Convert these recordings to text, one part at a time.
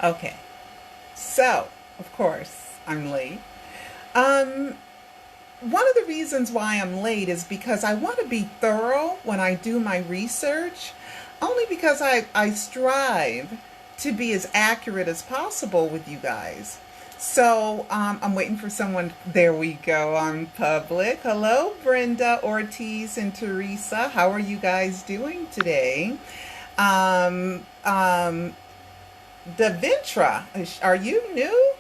Okay, so of course I'm late. Um, One of the reasons why I'm late is because I want to be thorough when I do my research, only because I strive to be as accurate as possible with you guys. So I'm waiting for someone. There we go on public. Hello, Brenda, Ortiz, and Teresa. How are you guys doing today? Um, um, Davintra, are you new?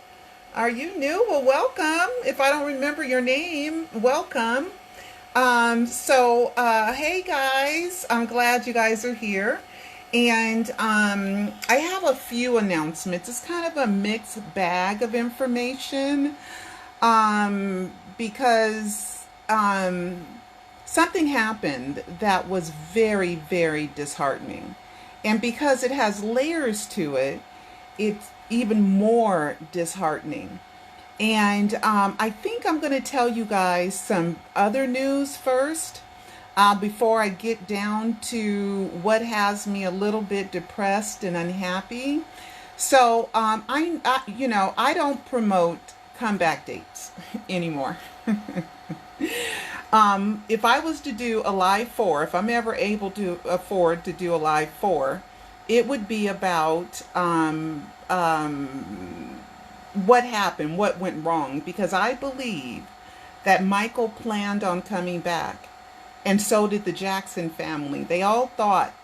Are you new? Well, welcome. If I don't remember your name, welcome. Hey guys, I'm glad you guys are here. And I have a few announcements. It's kind of a mixed bag of information because something happened that was very, very disheartening. And because it has layers to it, it's even more disheartening. And I think I'm going to tell you guys some other news first before I get down to what has me a little bit depressed and unhappy. I don't promote comeback dates anymore. If I was to do a live four, if I'm ever able to afford to do a live four, it would be about what happened, what went wrong, because I believe that Michael planned on coming back, and so did the Jackson family. They all thought,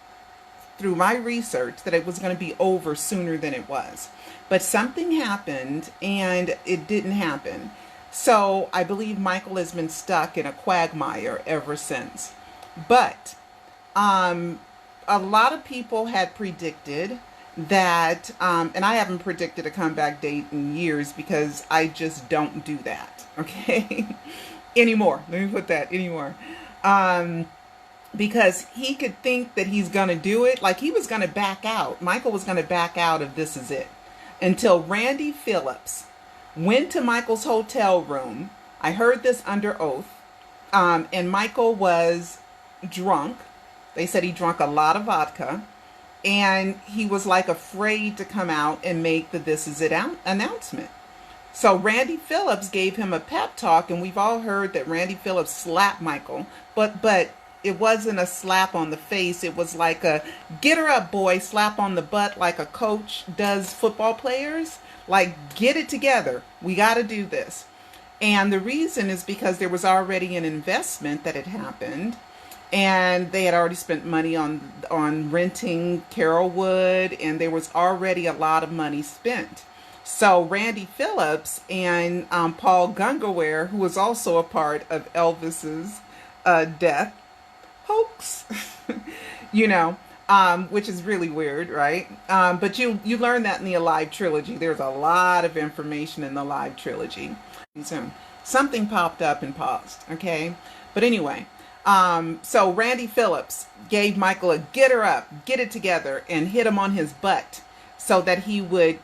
through my research, that it was going to be over sooner than it was. But something happened, and it didn't happen. So I believe Michael has been stuck in a quagmire ever since. But um, a lot of people had predicted that, and I haven't predicted a comeback date in years because I just don't do that, okay? Anymore. Let me put that anymore. Um, because he could think that he's going to do it. Like he was going to back out. Michael was going to back out of This Is It until Randy Phillips went to Michael's hotel room. I heard this under oath. And Michael was drunk. They said he drank a lot of vodka. And he was like afraid to come out and make the This Is It announcement. So Randy Phillips gave him a pep talk, and we've all heard that Randy Phillips slapped Michael, but it wasn't a slap on the face. It was like a get her up, boy, slap on the butt like a coach does football players. Like, get it together. We got to do this. And the reason is because there was already an investment that had happened, and they had already spent money on renting Carolwood, and there was already a lot of money spent. So Randy Phillips and Paul Gungaware, who was also a part of Elvis's death hoax, you know, which is really weird, right? But you learn that in the Alive trilogy. There's a lot of information in the Alive trilogy. So something popped up and paused, okay? But anyway, so Randy Phillips gave Michael a get her up, get it together, and hit him on his butt so that he would,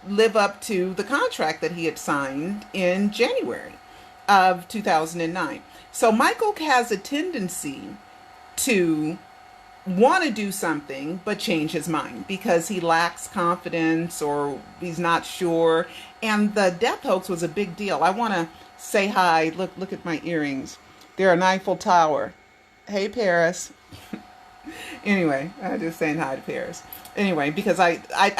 live up to the contract that he had signed in January of 2009. So Michael has a tendency to want to do something but change his mind because he lacks confidence or he's not sure. And the death hoax was a big deal. I want to say hi. Look at my earrings. They're an Eiffel Tower. Hey, Paris. Anyway, I'm just saying hi to Paris. Anyway, because I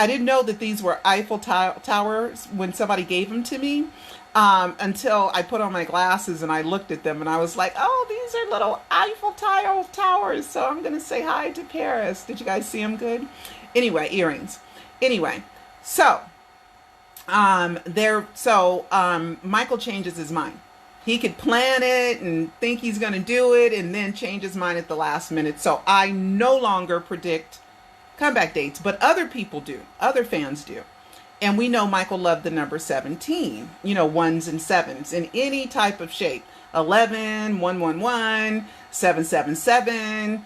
didn't know that these were Eiffel Towers when somebody gave them to me until I put on my glasses and I looked at them and I was like, oh, these are little Eiffel Towers. So I'm going to say hi to Paris. Did you guys see them good? Anyway, earrings. Anyway, so Michael changes his mind. He could plan it and think he's going to do it and then change his mind at the last minute. So I no longer predict comeback dates, but other people do. Other fans do. And we know Michael loved the number 17, ones and sevens in any type of shape. 11, 111, 777.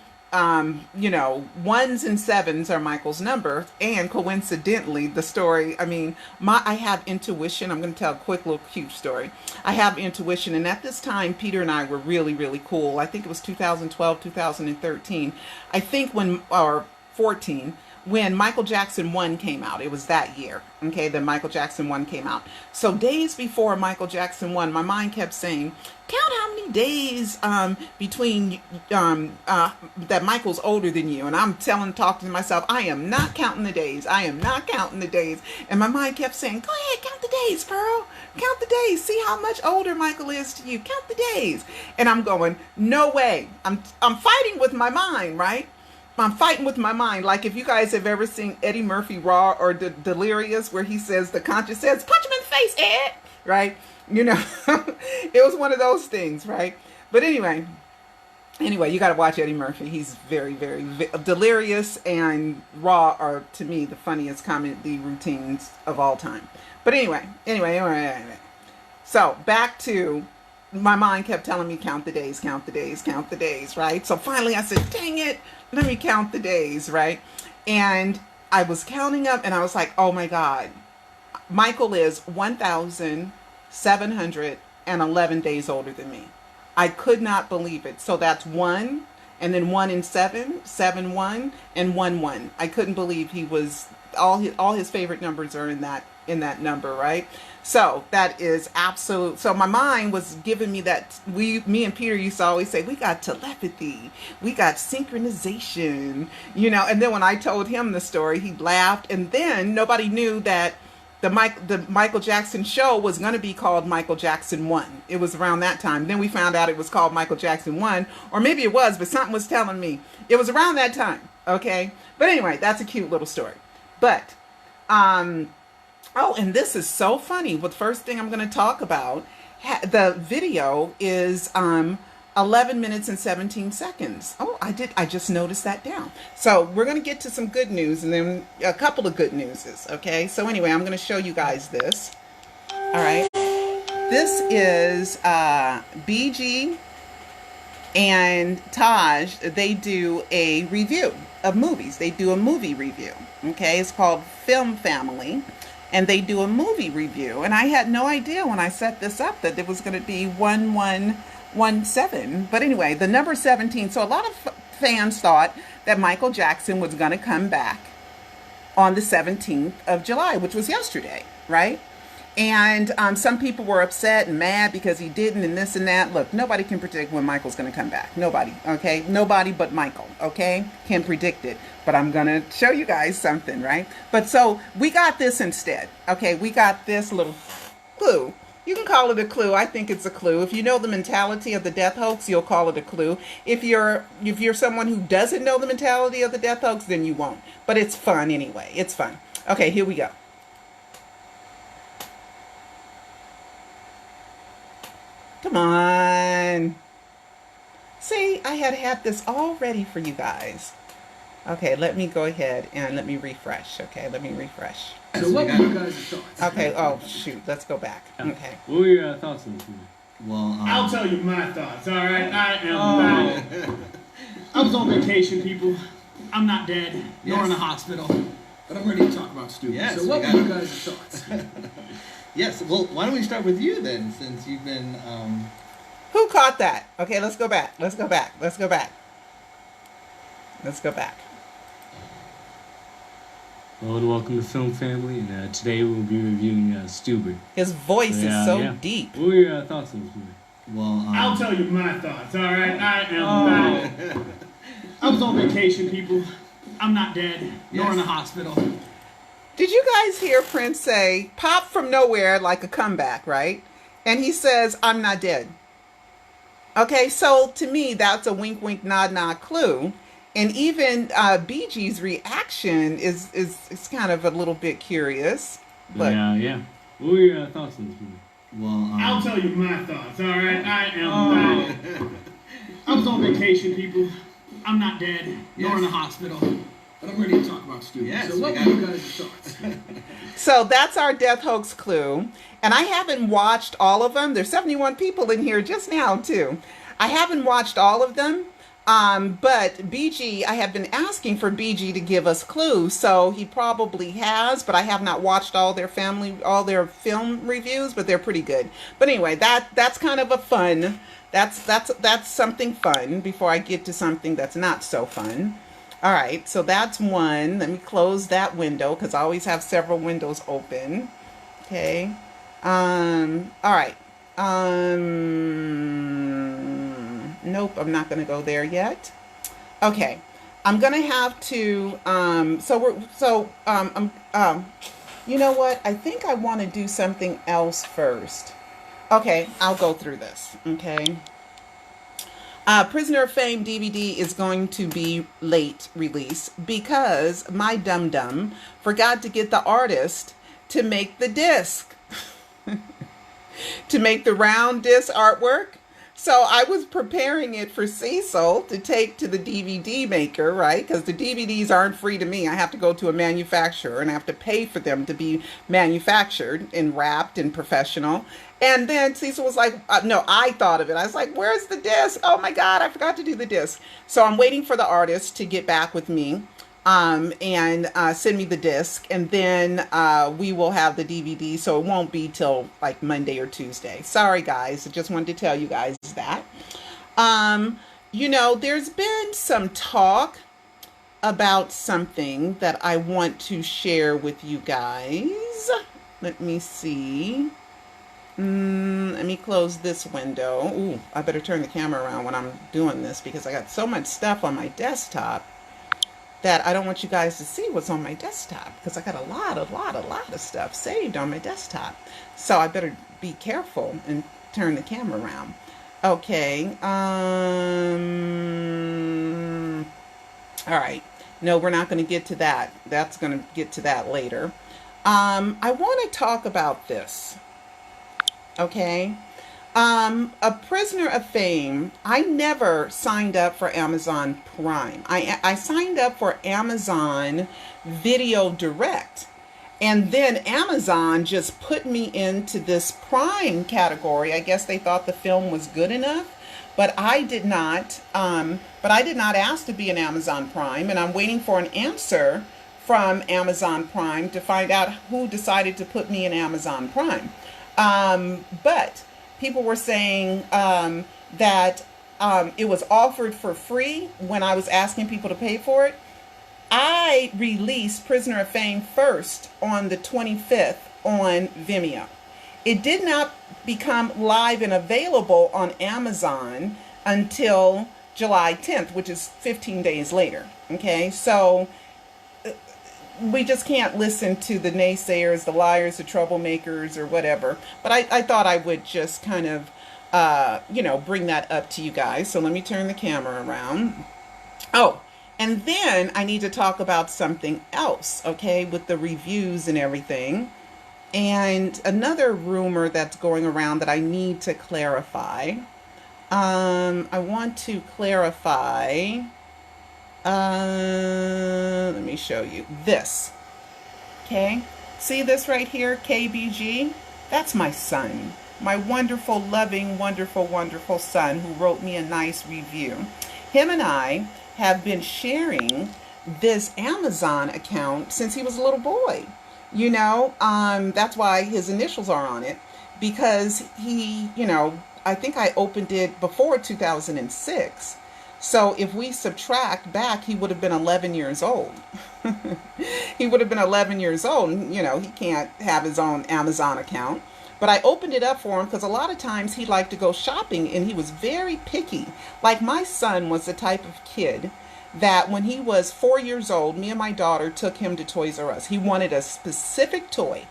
Ones and sevens are Michael's number. And coincidentally, the story, I have intuition. I'm going to tell a quick little cute story. I have intuition. And at this time, Peter and I were really, really cool. I think it was 2012, 2013. I think or 14, when Michael Jackson 1 came out. It was that year, okay, that Michael Jackson 1 came out. So days before Michael Jackson 1, my mind kept saying, count how many days between that Michael's older than you. And I'm talking to myself, I am not counting the days. I am not counting the days. And my mind kept saying, go ahead, count the days, girl. Count the days. See how much older Michael is to you. Count the days. And I'm going, no way. I'm fighting with my mind, right? I'm fighting with my mind. Like if you guys have ever seen Eddie Murphy Raw or Delirious, where he says, the conscience says, punch him in the face, Ed, right? You know, it was one of those things, right? But anyway, you got to watch Eddie Murphy. He's very, very Delirious and Raw are, to me, the funniest comedy routines of all time. But anyway. So back to, my mind kept telling me, count the days, count the days, count the days, right? So finally I said, dang it, let me count the days, right? And I was counting up and I was like, oh my God, Michael is 1,711 days older than me. I could not believe it. So that's 1, and then 1 and 7, 7, 1, and 1, 1. I couldn't believe he was, all his favorite numbers are in that number, right? So that is absolute. So my mind was giving me that. Me and Peter used to always say, we got telepathy, we got synchronization, you know. And then when I told him the story, he laughed. And then nobody knew that the Michael Jackson show was going to be called Michael Jackson 1. It was around that time. Then we found out it was called Michael Jackson 1, or maybe it was, but something was telling me it was around that time. Okay. But anyway, that's a cute little story. But, oh, and this is so funny. Well, the first thing I'm going to talk about, the video is 11 minutes and 17 seconds. Oh, I just noticed that down. So we're going to get to some good news and then a couple of good newses. Okay. So anyway, I'm going to show you guys this. All right. This is BG and Taj. They do a review of movies. They do a movie review. Okay. It's called Film Family. And they do a movie review. And I had no idea when I set this up that it was going to be 1117. But anyway, the number 17. So a lot of fans thought that Michael Jackson was going to come back on the 17th of July, which was yesterday, right? And some people were upset and mad because he didn't and this and that. Look, nobody can predict when Michael's going to come back. Nobody, okay? Nobody but Michael, okay? Can predict it. But I'm going to show you guys something, right? But so we got this instead, okay? We got this little clue. You can call it a clue. I think it's a clue. If you know the mentality of the death hoax, you'll call it a clue. If you're someone who doesn't know the mentality of the death hoax, then you won't. But it's fun anyway. It's fun. Okay, here we go. Come on. See, I had this all ready for you guys. Okay, let me go ahead and let me refresh. Okay, let me refresh. So what were you guys' thoughts? Okay, oh shoot, let's go back. Okay. What were your thoughts on this movie? Well, I'll tell you my thoughts, alright? I am back. I was on vacation, people. I'm not dead, nor in a hospital. But I'm ready to talk about stupid. Yes, so what were you guys' thoughts? Yes, well, why don't we start with you then, since you've been... Who caught that? Okay, let's go back. Let's go back. Let's go back. Let's go back. Hello and welcome to Film Family, and today we'll be reviewing Stupid. His voice is so deep. What were your thoughts on this movie? Well, I'll tell you my thoughts, alright? I am back. I was on vacation, people. I'm not dead, nor in a hospital. Did you guys hear Prince say, pop from nowhere like a comeback, right? And he says, I'm not dead. Okay, so to me, that's a wink, wink, nod, nod clue. And even BG's reaction is kind of a little bit curious. But Yeah. What were your thoughts on this movie? well, I'll tell you my thoughts, alright? I am back. I was on vacation, people. I'm not dead, nor in a hospital. But I'm ready to talk about stupid. Yes, so what were you guys' thoughts? so that's our death hoax clue. And I haven't watched all of them. There's 71 people in here just now, too. I haven't watched all of them. But BG, I have been asking for BG to give us clues, so he probably has, but I have not watched all their film reviews, but they're pretty good. But anyway, that's kind of a fun, that's something fun before I get to something that's not so fun. All right, so that's one. Let me close that window because I always have several windows open. Okay. All right. Nope, I'm not going to go there yet. Okay. I'm going to have to you know what? I think I want to do something else first. Okay, I'll go through this. Okay. Prisoner of Fame DVD is going to be late release because my dum-dum forgot to get the artist to make the disc, to make the round disc artwork. So I was preparing it for Cecil to take to the DVD maker, right? Because the DVDs aren't free to me. I have to go to a manufacturer and I have to pay for them to be manufactured and wrapped and professional. And then Cecil was like, no, I thought of it. I was like, where's the disc? Oh my God, I forgot to do the disc. So I'm waiting for the artist to get back with me and send me the disc. And then we will have the DVD. So it won't be till like Monday or Tuesday. Sorry, guys. I just wanted to tell you guys that. You know, there's been some talk about something that I want to share with you guys. Let me see. Let me close this window. Ooh, I better turn the camera around when I'm doing this because I got so much stuff on my desktop that I don't want you guys to see what's on my desktop because I got a lot of stuff saved on my desktop. So I better be careful and turn the camera around. Okay. All right. No, we're not going to get to that. That's going to get to that later. I want to talk about this. Okay. A prisoner of fame. I never signed up for Amazon Prime. I signed up for Amazon Video Direct. And then Amazon just put me into this Prime category. I guess they thought the film was good enough. But I did not. But I did not ask to be in Amazon Prime. And I'm waiting for an answer from Amazon Prime to find out who decided to put me in Amazon Prime. But people were saying that it was offered for free when I was asking people to pay for it. I released Prisoner of Fame first on the 25th on Vimeo. It did not become live and available on Amazon until July 10th, which is 15 days later. Okay, so we just can't listen to the naysayers, the liars, the troublemakers, or whatever. But I thought I would just kind of, bring that up to you guys. So let me turn the camera around. Oh, and then I need to talk about something else, okay, with the reviews and everything. And another rumor that's going around that I need to clarify. I want to clarify. Let me show you this. Okay, see this right here, KBG? That's my son, my wonderful, loving, wonderful son who wrote me a nice review. Him and I have been sharing this Amazon account since he was a little boy. You know, that's why his initials are on it, because he, I think I opened it before 2006. So if we subtract back, he would have been 11 years old. He would have been 11 years old. And, he can't have his own Amazon account. But I opened it up for him because a lot of times he liked to go shopping and he was very picky. Like my son was the type of kid that when he was 4 years old, me and my daughter took him to Toys R Us. He wanted a specific toy.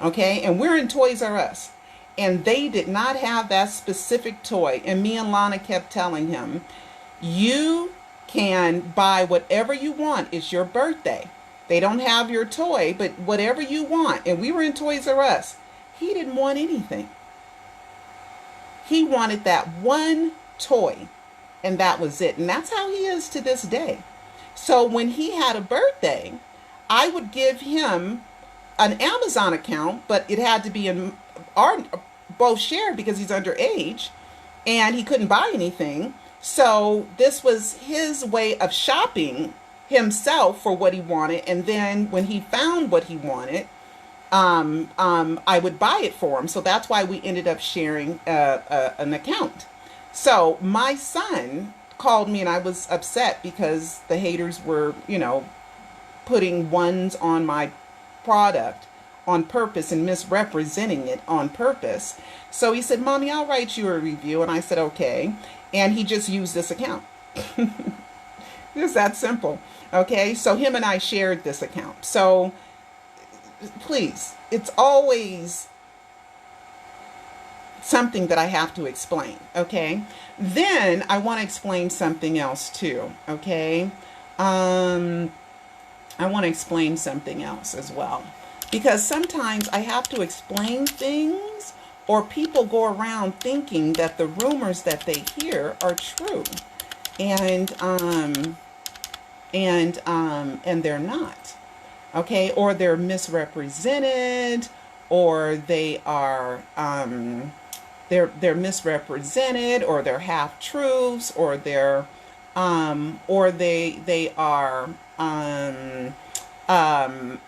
Okay, and we're in Toys R Us. And they did not have that specific toy. And me and Lana kept telling him, you can buy whatever you want. It's your birthday. They don't have your toy, but whatever you want. And we were in Toys R Us. He didn't want anything. He wanted that one toy, and that was it. And that's how he is to this day. So when he had a birthday, I would give him an Amazon account, but it had to be in our both shared because he's underage and he couldn't buy anything. So this was his way of shopping himself for what he wanted. And then when he found what he wanted, I would buy it for him. So that's why we ended up sharing an account. So my son called me and I was upset because the haters were, putting ones on my product on purpose and misrepresenting it on purpose. So he said, Mommy, I'll write you a review. And I said, okay. And he just used this account. Just that simple. Okay. So him and I shared this account. So please, it's always something that I have to explain. Okay. Then I want to explain something else too. Okay. I want to explain something else as well, because sometimes I have to explain things, or people go around thinking that the rumors that they hear are true, and they're not. Okay, or they're misrepresented, or they are they're misrepresented, or they're half truths, or they are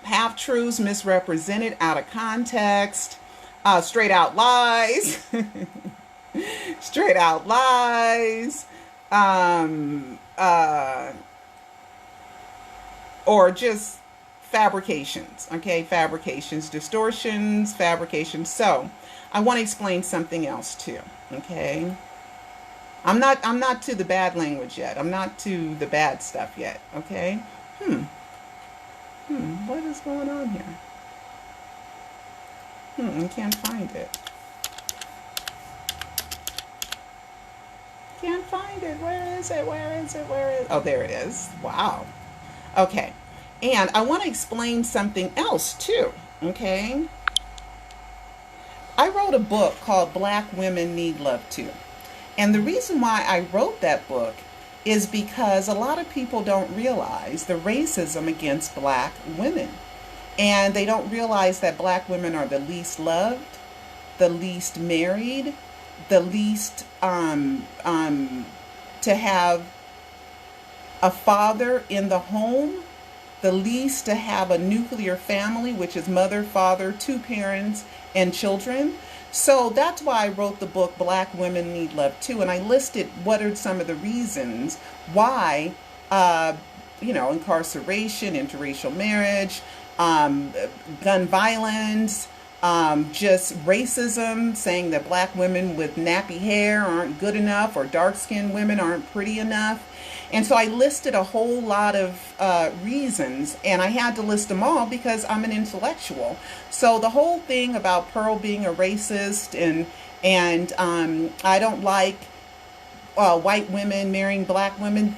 half truths, misrepresented, out of context, straight out lies, straight out lies, or just fabrications. Okay, fabrications, distortions, fabrications. So I want to explain something else too. Okay. I'm not to the bad language yet. I'm not to the bad stuff yet. Okay. What is going on here? I can't find it. Can't find it. Where is it? Where is it? Where is it? Oh, there it is. Wow. Okay. And I want to explain something else too. Okay. I wrote a book called Black Women Need Love Too. And the reason why I wrote that book is because a lot of people don't realize the racism against Black women. And they don't realize that Black women are the least loved, the least married, the least to have a father in the home, the least to have a nuclear family, which is mother, father, two parents, and children. So that's why I wrote the book Black Women Need Love Too, and I listed what are some of the reasons why, incarceration, interracial marriage, gun violence, just racism, saying that Black women with nappy hair aren't good enough, or dark-skinned women aren't pretty enough. And so I listed a whole lot of reasons, and I had to list them all because I'm an intellectual. So the whole thing about Pearl being a racist and I don't like white women marrying Black women,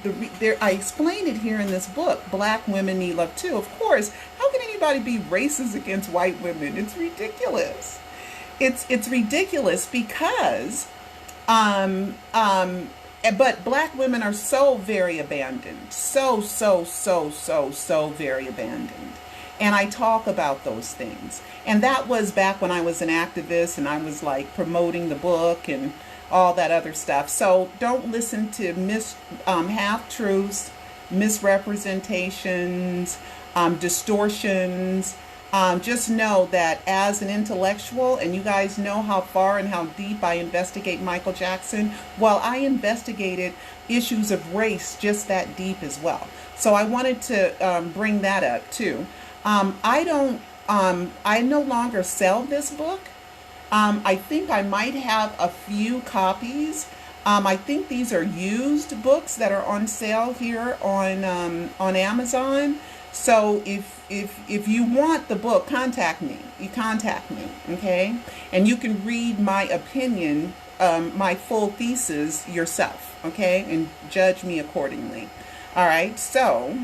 I explained it here in this book, Black Women Need Love Too. Of course, how can anybody be racist against white women? It's ridiculous. It's ridiculous because but Black women are so very abandoned. So very abandoned. And I talk about those things. And that was back when I was an activist and I was like promoting the book and all that other stuff. So don't listen to half-truths, misrepresentations, distortions. Just know that as an intellectual, and you guys know how far and how deep I investigate Michael Jackson, well, I investigated issues of race just that deep as well. So I wanted to bring that up too. I no longer sell this book. I think I might have a few copies. I think these are used books that are on sale here on Amazon. So if you want the book, contact me. You contact me, okay? And you can read my opinion, my full thesis yourself, okay? And judge me accordingly. All right, so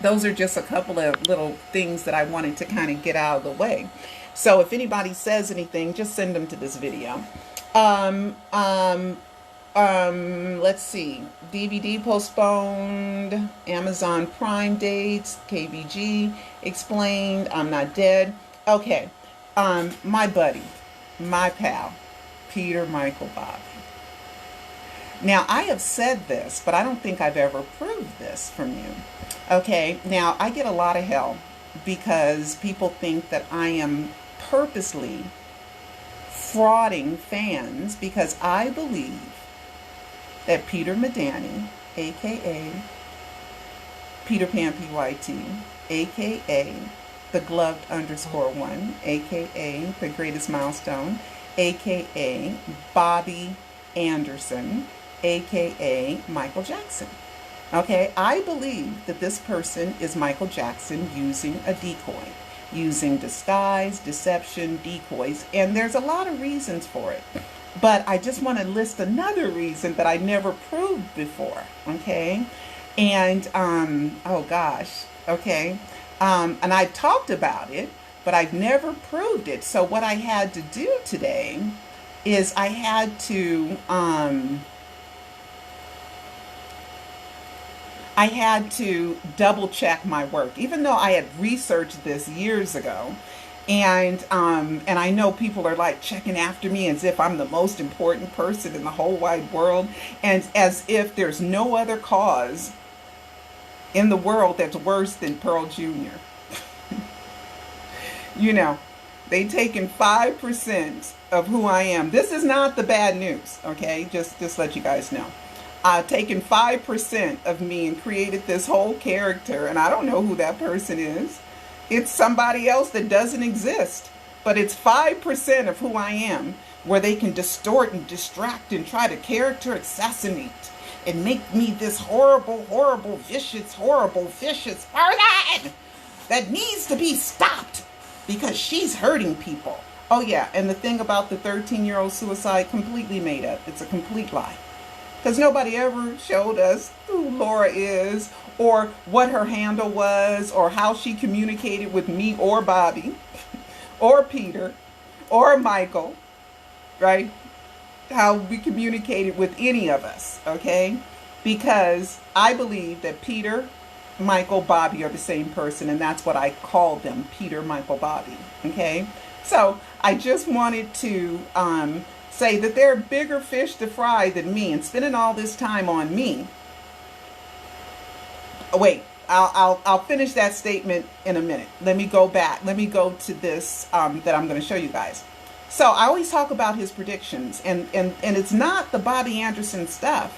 those are just a couple of little things that I wanted to kind of get out of the way. So if anybody says anything, just send them to this video. Let's see. DVD postponed, Amazon Prime dates, KVG explained, I'm not dead. Okay. My buddy, my pal, Peter Michael Bobby. Now, I have said this, but I don't think I've ever proved this from you. Okay. Now, I get a lot of hell because people think that I am purposely frauding fans because I believe that Peter Medani, aka Peter Pan PYT, aka the gloved _1, aka the greatest milestone, aka Bobby Anderson, aka Michael Jackson. Okay, I believe that this person is Michael Jackson using a decoy, using disguise, deception, decoys, and there's a lot of reasons for it. But I just want to list another reason that I never proved before, okay? And, oh gosh, okay? And I've talked about it, but I've never proved it. So what I had to do today is I had to double check my work, even though I had researched this years ago. And I know people are like checking after me as if I'm the most important person in the whole wide world, and as if there's no other cause in the world that's worse than Pearl Jr. You know, they taken 5% of who I am. This is not the bad news, okay? Just let you guys know. Taken 5% of me and created this whole character, and I don't know who that person is. It's somebody else that doesn't exist, but it's 5% of who I am, where they can distort and distract and try to character assassinate and make me this horrible, horrible, vicious, horrible, vicious person that needs to be stopped because she's hurting people. Oh yeah, and the thing about the 13-year-old suicide, completely made up. It's a complete lie. Because nobody ever showed us who Laura is, or what her handle was, or how she communicated with me or Bobby, or Peter, or Michael, right? How we communicated with any of us, okay? Because I believe that Peter, Michael, Bobby are the same person, and that's what I call them, Peter, Michael, Bobby, okay? So I just wanted to say that there are bigger fish to fry than me, and spending all this time on me. Wait, I'll finish that statement in a minute. Let me go back. Let me go to this that I'm going to show you guys. So I always talk about his predictions, and it's not the Bobby Anderson stuff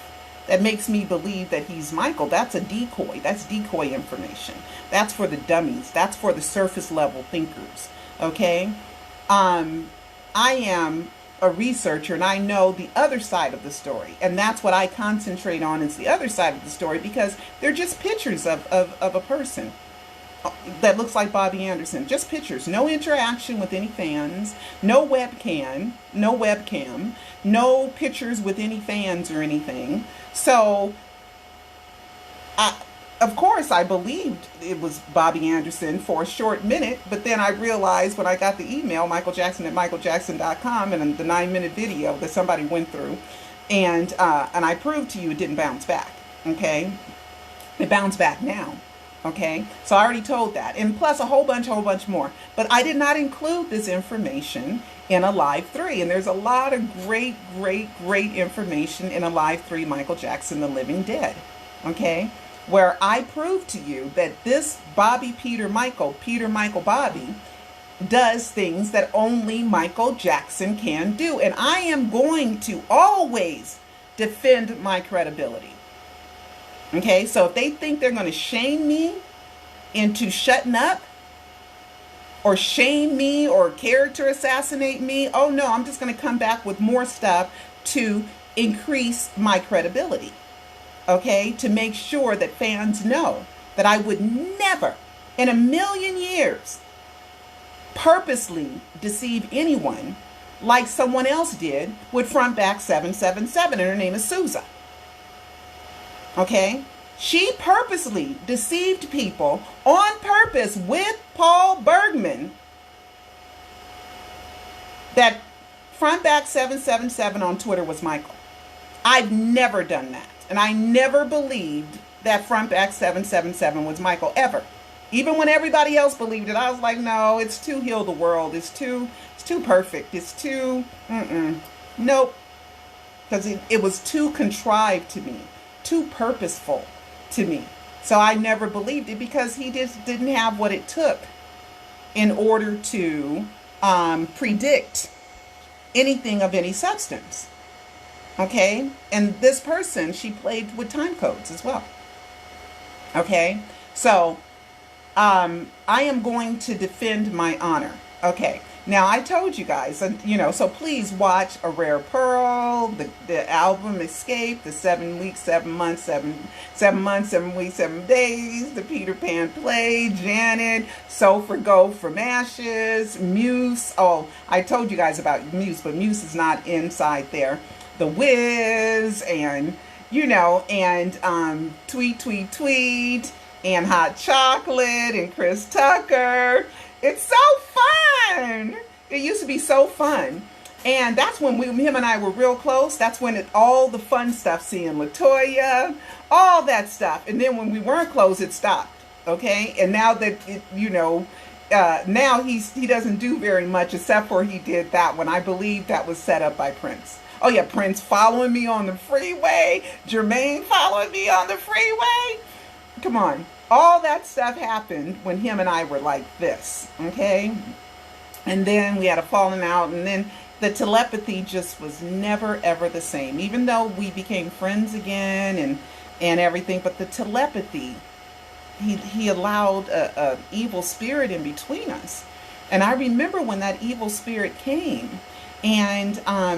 that makes me believe that he's Michael. That's a decoy. That's decoy information. That's for the dummies. That's for the surface level thinkers. Okay? I am a researcher, and I know the other side of the story, and that's what I concentrate on, is the other side of the story, because they're just pictures of a person that looks like Bobby Anderson. Just pictures, no interaction with any fans, no webcam, no pictures with any fans or anything. So of course, I believed it was Bobby Anderson for a short minute, but then I realized when I got the email, michaeljackson@michaeljackson.com, and the 9-minute video that somebody went through, and I proved to you it didn't bounce back, okay? It bounced back now, okay? So I already told that, and plus a whole bunch more. But I did not include this information in Alive 3, and there's a lot of great information in Alive 3, Michael Jackson, The Living Dead, okay? Where I prove to you that this Bobby, Peter, Michael, Bobby, does things that only Michael Jackson can do. And I am going to always defend my credibility. Okay, so if they think they're going to shame me into shutting up, or shame me, or character assassinate me, oh no, I'm just going to come back with more stuff to increase my credibility. Okay, to make sure that fans know that I would never in a million years purposely deceive anyone like someone else did with Frontback 777, and her name is Sousa. Okay, she purposely deceived people on purpose with Paul Bergman that Frontback 777 on Twitter was Michael. I've never done that. And I never believed that Frontback 777 was Michael, ever. Even when everybody else believed it, I was like, no, it's too heal the world. It's too perfect. It's too, nope. Because it was too contrived to me, too purposeful to me. So I never believed it, because he just didn't have what it took in order to predict anything of any substance. Okay? And this person, she played with time codes as well. Okay? So, I am going to defend my honor. Okay. Now, I told you guys, so please watch A Rare Pearl, the album Escape, the 7 weeks, 7 months, 7 months, 7 weeks, 7 days, the Peter Pan play, Janet, Soul for Gold from Ashes, Muse. Oh, I told you guys about Muse, but Muse is not inside there. The Wiz, and, and Tweet, Tweet, Tweet, and Hot Chocolate, and Chris Tucker. It's so fun. It used to be so fun. And that's when him and I were real close. That's when all the fun stuff, seeing LaToya, all that stuff. And then when we weren't close, it stopped. Okay? And now that, now he doesn't do very much except for he did that one. I believe that was set up by Prince. Oh yeah, Prince following me on the freeway. Jermaine following me on the freeway. Come on. All that stuff happened when him and I were like this, okay? And then we had a falling out, and then the telepathy just was never, ever the same. Even though we became friends again and everything, but the telepathy, he allowed a evil spirit in between us. And I remember when that evil spirit came, and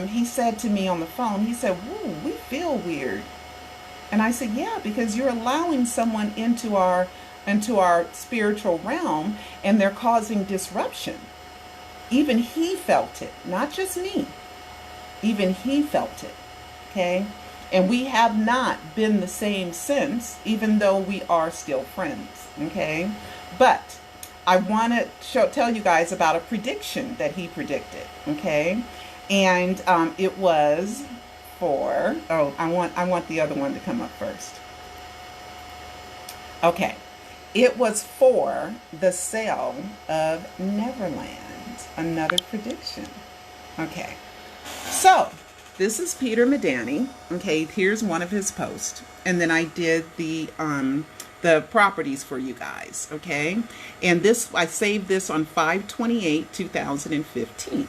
he said to me on the phone, he said, "Woo, we feel weird." And I said, yeah, because you're allowing someone into our spiritual realm, and they're causing disruption. Even he felt it, not just me. Even he felt it, okay? And we have not been the same since, even though we are still friends, okay? But I want to tell you guys about a prediction that he predicted, okay? And it was... I want the other one to come up first. Okay. It was for the sale of Neverland. Another prediction. Okay. So, this is Peter Medani. Okay, here's one of his posts. And then I did the properties for you guys. Okay. And I saved this on 5/28/2015.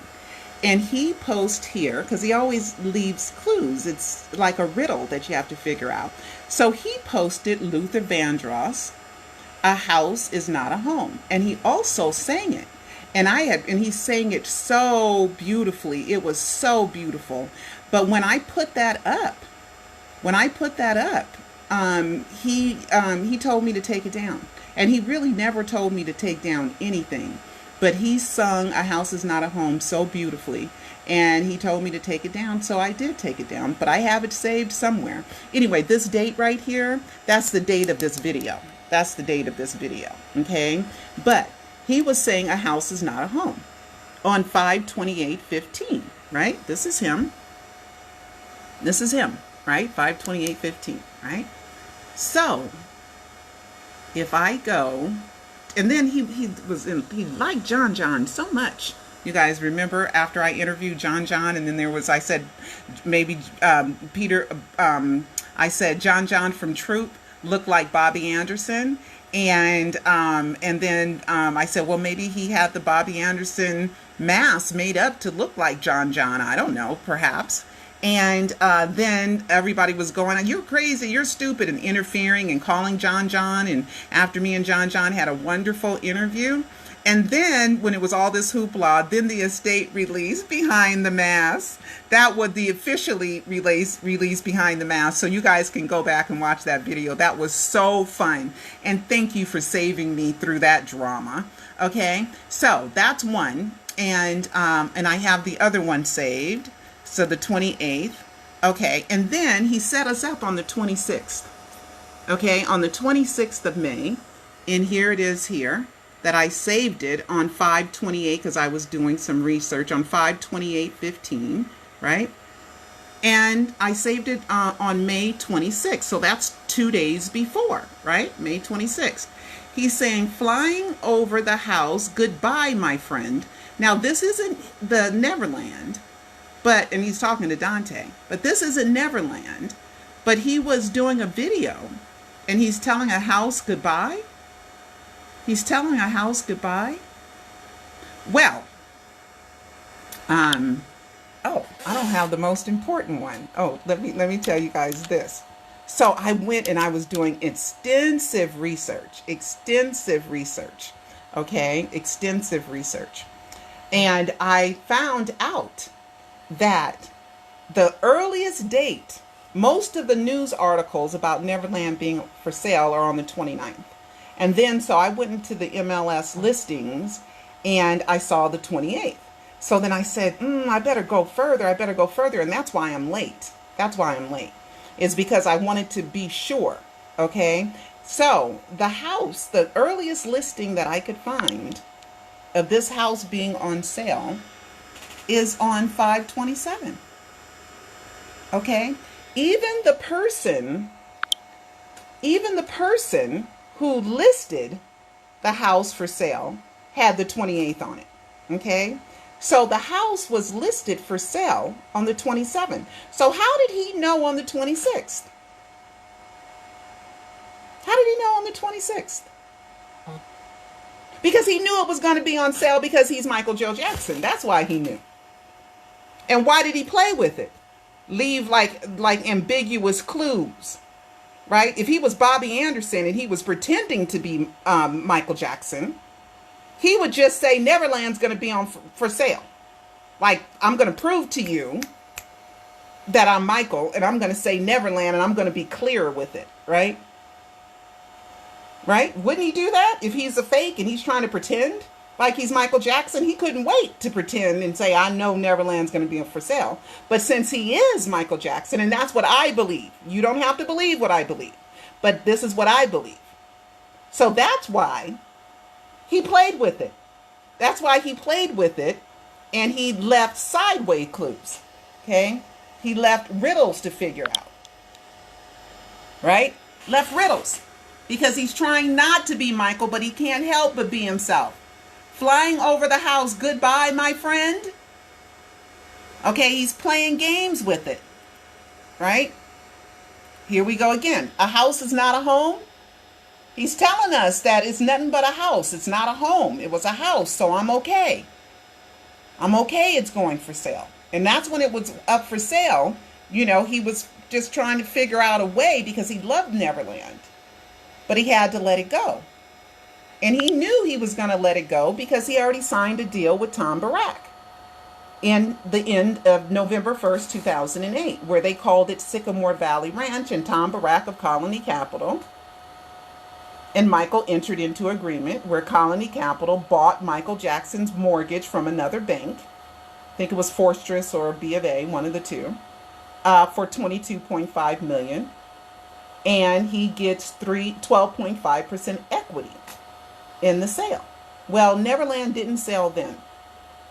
And he posts here, because he always leaves clues. It's like a riddle that you have to figure out. So he posted Luther Vandross, "A house is not a home." And he also sang it. And he sang it so beautifully. It was so beautiful. But when I put that up, he told me to take it down. And he really never told me to take down anything. But he sung "A House is Not a Home" so beautifully. And he told me to take it down, so I did take it down. But I have it saved somewhere. Anyway, this date right here, that's the date of this video. That's the date of this video, okay? But he was saying "A house is not a home" on 5/28/15, right? This is him. This is him, right? 5/28/15, right? So, if I go... And then he liked John so much. You guys remember after I interviewed John, and then I said maybe I said John from Troop looked like Bobby Anderson, and then I said, well, maybe he had the Bobby Anderson mask made up to look like John. I don't know, perhaps. And then everybody was going, "You're crazy, you're stupid," and interfering and calling John. And after me and John had a wonderful interview. And then when it was all this hoopla, then the estate released Behind the Mask. That was the officially release Behind the Mask. So you guys can go back and watch that video. That was so fun. And thank you for saving me through that drama. Okay, so that's one. And I have the other one saved. So the 28th, okay, and then he set us up on the 26th, okay, on the 26th of May, and here it is here, that I saved it on 5/28, because I was doing some research on 5/28/15, right, and I saved it on May 26th, so that's 2 days before, right, May 26th. He's saying, "Flying over the house, goodbye, my friend." Now, this isn't the Neverland. And he's talking to Dante, but this isn't Neverland, but he was doing a video and he's telling a house goodbye. He's telling a house goodbye. Well, Oh, I don't have the most important one. Oh, let me tell you guys this. So I went and I was doing extensive research. Okay, extensive research. And I found out that the earliest date, most of the news articles about Neverland being for sale are on the 29th. And then so I went into the MLS listings and I saw the 28th. So then I said, I better go further. And that's why I'm late. Is because I wanted to be sure. Okay. So the house, the earliest listing that I could find of this house being on sale is on 5/27. Okay. Even the person who listed the house for sale had the 28th on it. Okay. So the house was listed for sale on the 27th. So how did he know on the 26th? How did he know on the 26th? Because he knew it was going to be on sale because he's Michael Joe Jackson. That's why he knew. And why did he play with it? Leave like ambiguous clues, right? If he was Bobby Anderson and he was pretending to be Michael Jackson, he would just say Neverland's going to be on for sale. Like, I'm going to prove to you that I'm Michael, and I'm going to say Neverland, and I'm going to be clear with it, right? Right? Wouldn't he do that if he's a fake and he's trying to pretend like he's Michael Jackson? He couldn't wait to pretend and say, I know Neverland's going to be for sale. But since he is Michael Jackson, and that's what I believe, you don't have to believe what I believe, but this is what I believe. So that's why he played with it. And he left sideways clues. Okay? He left riddles to figure out. Right? Left riddles. Because he's trying not to be Michael, but he can't help but be himself. Flying over the house, goodbye, my friend. Okay, he's playing games with it. Right? Here we go again. A house is not a home. He's telling us that it's nothing but a house. It's not a home. It was a house, so I'm okay. I'm okay it's going for sale. And that's when it was up for sale. You know, he was just trying to figure out a way because he loved Neverland. But he had to let it go. And he knew he was going to let it go because he already signed a deal with Tom Barak in the end of November 1st, 2008, where they called it Sycamore Valley Ranch, and Tom Barak of Colony Capital and Michael entered into agreement where Colony Capital bought Michael Jackson's mortgage from another bank. I think it was Fortress or B of A, one of the two, for $22.5 million. And he gets 12.5% equity in the sale. Well, Neverland didn't sell then.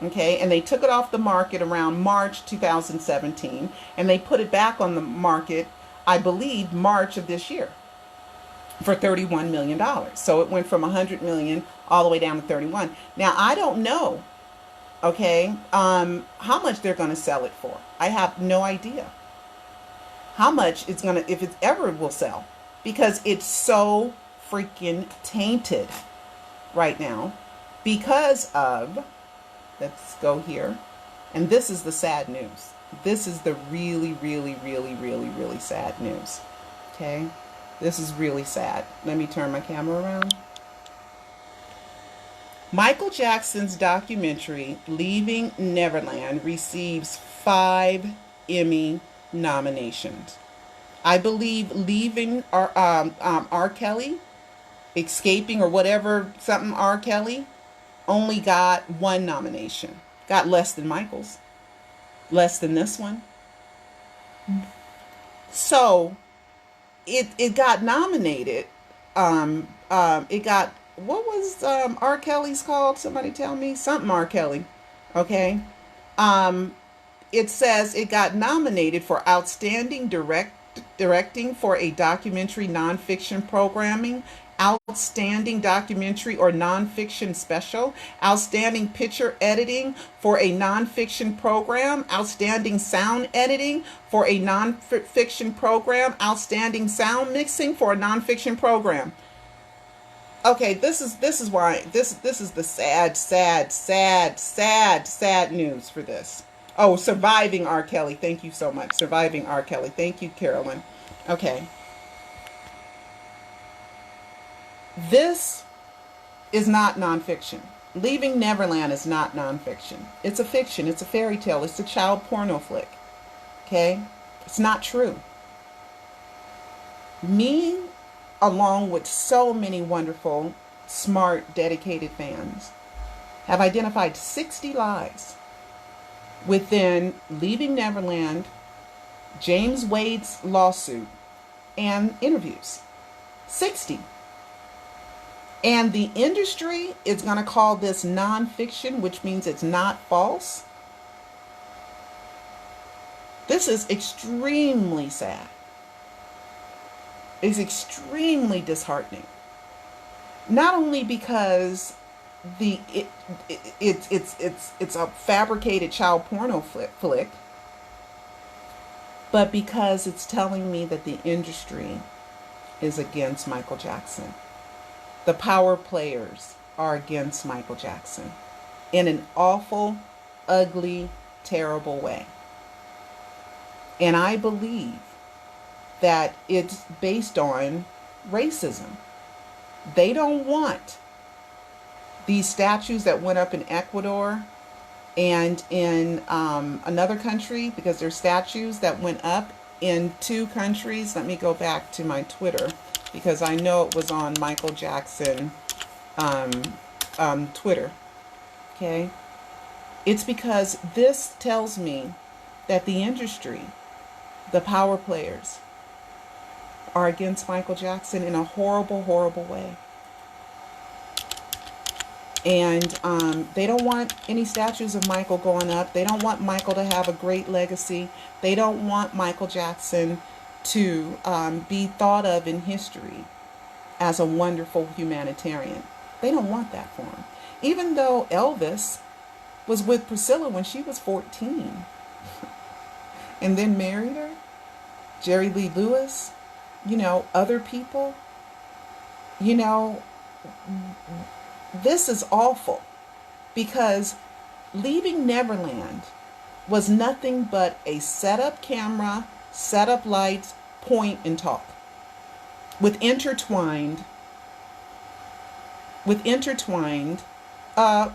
Okay, and they took it off the market around March 2017, and they put it back on the market, I believe, March of this year for $31 million. So it went from $100 million all the way down to 31. Now, I don't know, okay, how much they're going to sell it for. I have no idea how much it's going to, if it ever will sell, because it's so freaking tainted right now because of, let's go here, and this is the sad news. This is the really, really, really, really, really sad news, okay? This is really sad. Let me turn my camera around. Michael Jackson's documentary, Leaving Neverland, receives 5 Emmy nominations. I believe Leaving R. Kelly, Escaping or whatever, something R. Kelly, only got 1 nomination. Got less than Michael's. Less than this one. So it got nominated. It got, what was R. Kelly's called? Somebody tell me. Something R. Kelly. Okay. It says it got nominated for Outstanding Directing for a Documentary Nonfiction Programming, Outstanding Documentary or Nonfiction Special, Outstanding Picture Editing for a Nonfiction Program, Outstanding Sound Editing for a Nonfiction Program, Outstanding Sound Mixing for a Nonfiction Program. Okay, this is why this is the sad news for this. Oh, surviving R. Kelly. Thank you so much. Surviving R. Kelly. Thank you, Carolyn. Okay. This is not nonfiction. Leaving Neverland is not nonfiction. It's a fiction. It's a fairy tale. It's a child porno flick. Okay? It's not true. Me, along with so many wonderful, smart, dedicated fans, have identified 60 lies within Leaving Neverland, James Wade's lawsuit, and interviews. 60. And the industry is going to call this nonfiction, which means it's not false. This is extremely sad. It's extremely disheartening. Not only because it's a fabricated child porno flick, but because it's telling me that the industry is against Michael Jackson. The power players are against Michael Jackson in an awful, ugly, terrible way. And I believe that it's based on racism. They don't want these statues that went up in Ecuador and in another country, because there's statues that went up in 2 countries. Let me go back to my Twitter, because I know it was on Michael Jackson Twitter. Okay? It's because this tells me that the industry, the power players, are against Michael Jackson in a horrible, horrible way. And they don't want any statues of Michael going up. They don't want Michael to have a great legacy. They don't want Michael Jackson to be thought of in history as a wonderful humanitarian. They don't want that for him. Even though Elvis was with Priscilla when she was 14 and then married her, Jerry Lee Lewis, other people, this is awful, because Leaving Neverland was nothing but a set-up camera, set-up lights, point and talk with intertwined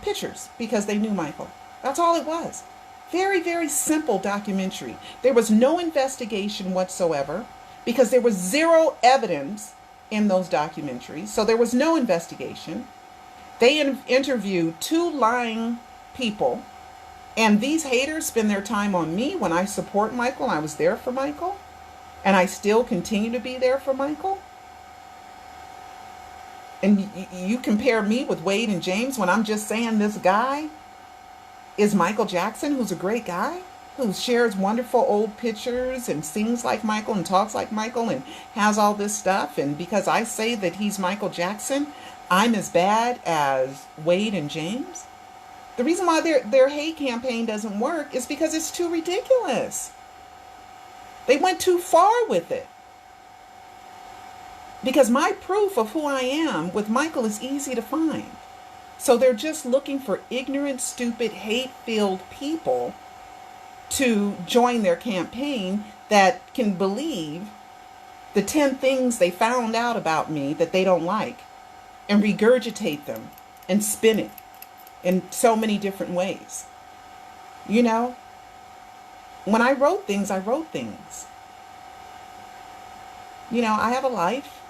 pictures, because they knew Michael. That's all it was. Very, very simple documentary. There was no investigation whatsoever, because there was zero evidence in those documentaries. So there was no investigation. They interviewed 2 lying people, and these haters spend their time on me when I support Michael. I was there for Michael, and I still continue to be there for Michael. And you compare me with Wade and James when I'm just saying this guy is Michael Jackson, who's a great guy, who shares wonderful old pictures and sings like Michael and talks like Michael and has all this stuff. And because I say that he's Michael Jackson, I'm as bad as Wade and James. The reason why their hate campaign doesn't work is because it's too ridiculous. They went too far with it. Because my proof of who I am with Michael is easy to find. So they're just looking for ignorant, stupid, hate-filled people to join their campaign that can believe the 10 things they found out about me that they don't like, and regurgitate them and spin it in so many different ways. When I wrote things, I wrote things. I have a life,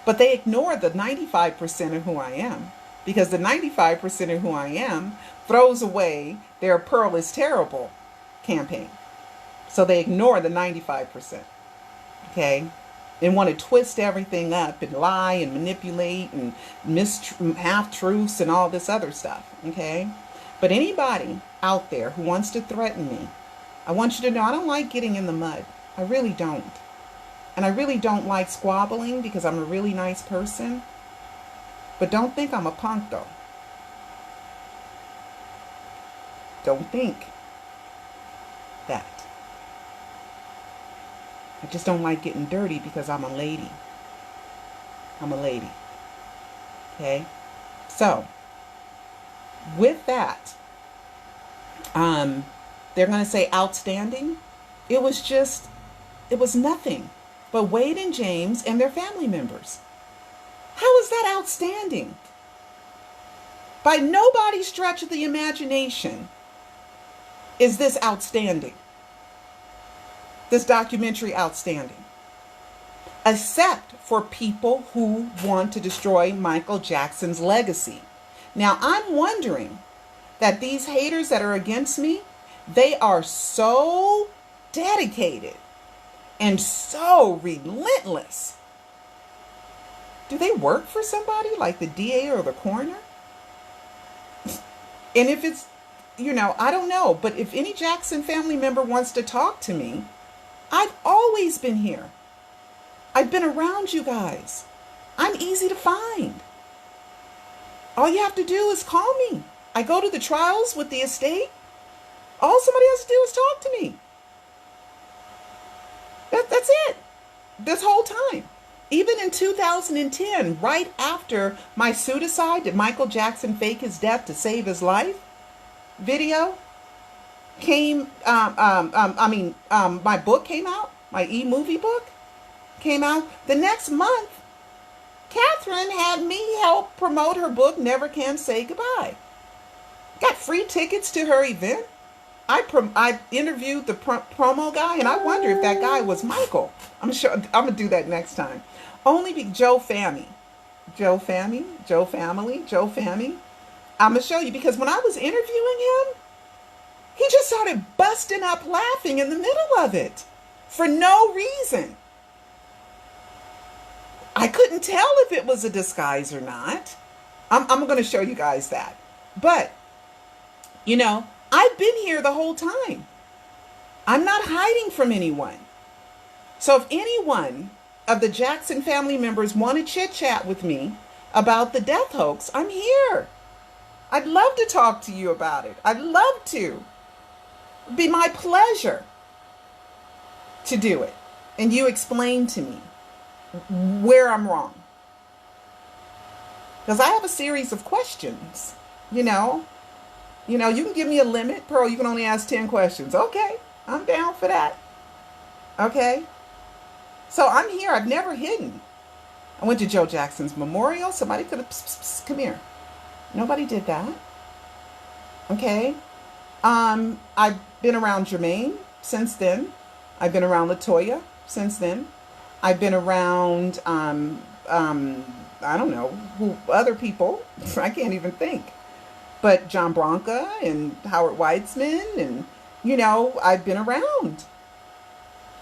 but they ignore the 95% of who I am, because the 95% of who I am throws away their Pearl is Terrible campaign. So they ignore the 95%. Okay? They want to twist everything up and lie and manipulate and half-truths and all this other stuff. Okay? But anybody out there who wants to threaten me, I want you to know I don't like getting in the mud. I really don't. And I really don't like squabbling, because I'm a really nice person. But don't think I'm a punk, though. Don't think that. I just don't like getting dirty, because I'm a lady. I'm a lady. Okay? So, with that, They're going to say outstanding. It was nothing but Wade and James and their family members. How is that outstanding? By nobody's stretch of the imagination is this outstanding. This documentary outstanding. Except for people who want to destroy Michael Jackson's legacy. Now, I'm wondering that these haters that are against me, they are so dedicated and so relentless. Do they work for somebody like the DA or the coroner? And if it's, I don't know, but if any Jackson family member wants to talk to me, I've always been here. I've been around you guys. I'm easy to find. All you have to do is call me. I go to the trials with the estate. All somebody has to do is talk to me. That's it. This whole time. Even in 2010, right after my pseudocide, did Michael Jackson fake his death to save his life? Video came, my book came out. My e-movie book came out. The next month, Catherine had me help promote her book, Never Can Say Goodbye. Got free tickets to her event. I interviewed the promo guy, and I wonder if that guy was Michael. I'm going to do that next time. Only be Joe Family. I'm going to show you, because when I was interviewing him, he just started busting up laughing in the middle of it for no reason. I couldn't tell if it was a disguise or not. I'm going to show you guys that. But, I've been here the whole time. I'm not hiding from anyone. So if anyone of the Jackson family members want to chit chat with me about the death hoax, I'm here. I'd love to talk to you about it. I'd love to. It'd be my pleasure to do it. And you explain to me where I'm wrong. Because I have a series of questions, you can give me a limit. Pearl, you can only ask 10 questions. Okay, I'm down for that. Okay. So I'm here. I've never hidden. I went to Joe Jackson's memorial. Somebody could have, come here. Nobody did that. Okay. I've been around Jermaine since then. I've been around LaToya since then. I've been around, I don't know, who other people. I can't even think. But John Branca and Howard Weitzman, and, I've been around.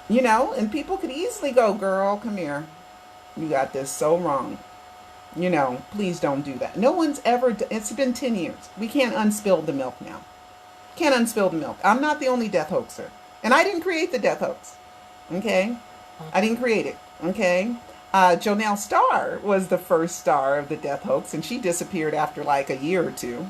And people could easily go, girl, come here. You got this so wrong. Please don't do that. No one's ever, it's been 10 years. We can't unspill the milk now. Can't unspill the milk. I'm not the only death hoaxer. And I didn't create the death hoax. Okay? I didn't create it. Okay? Jonelle Starr was the first star of the death hoax, and she disappeared after like a year or two.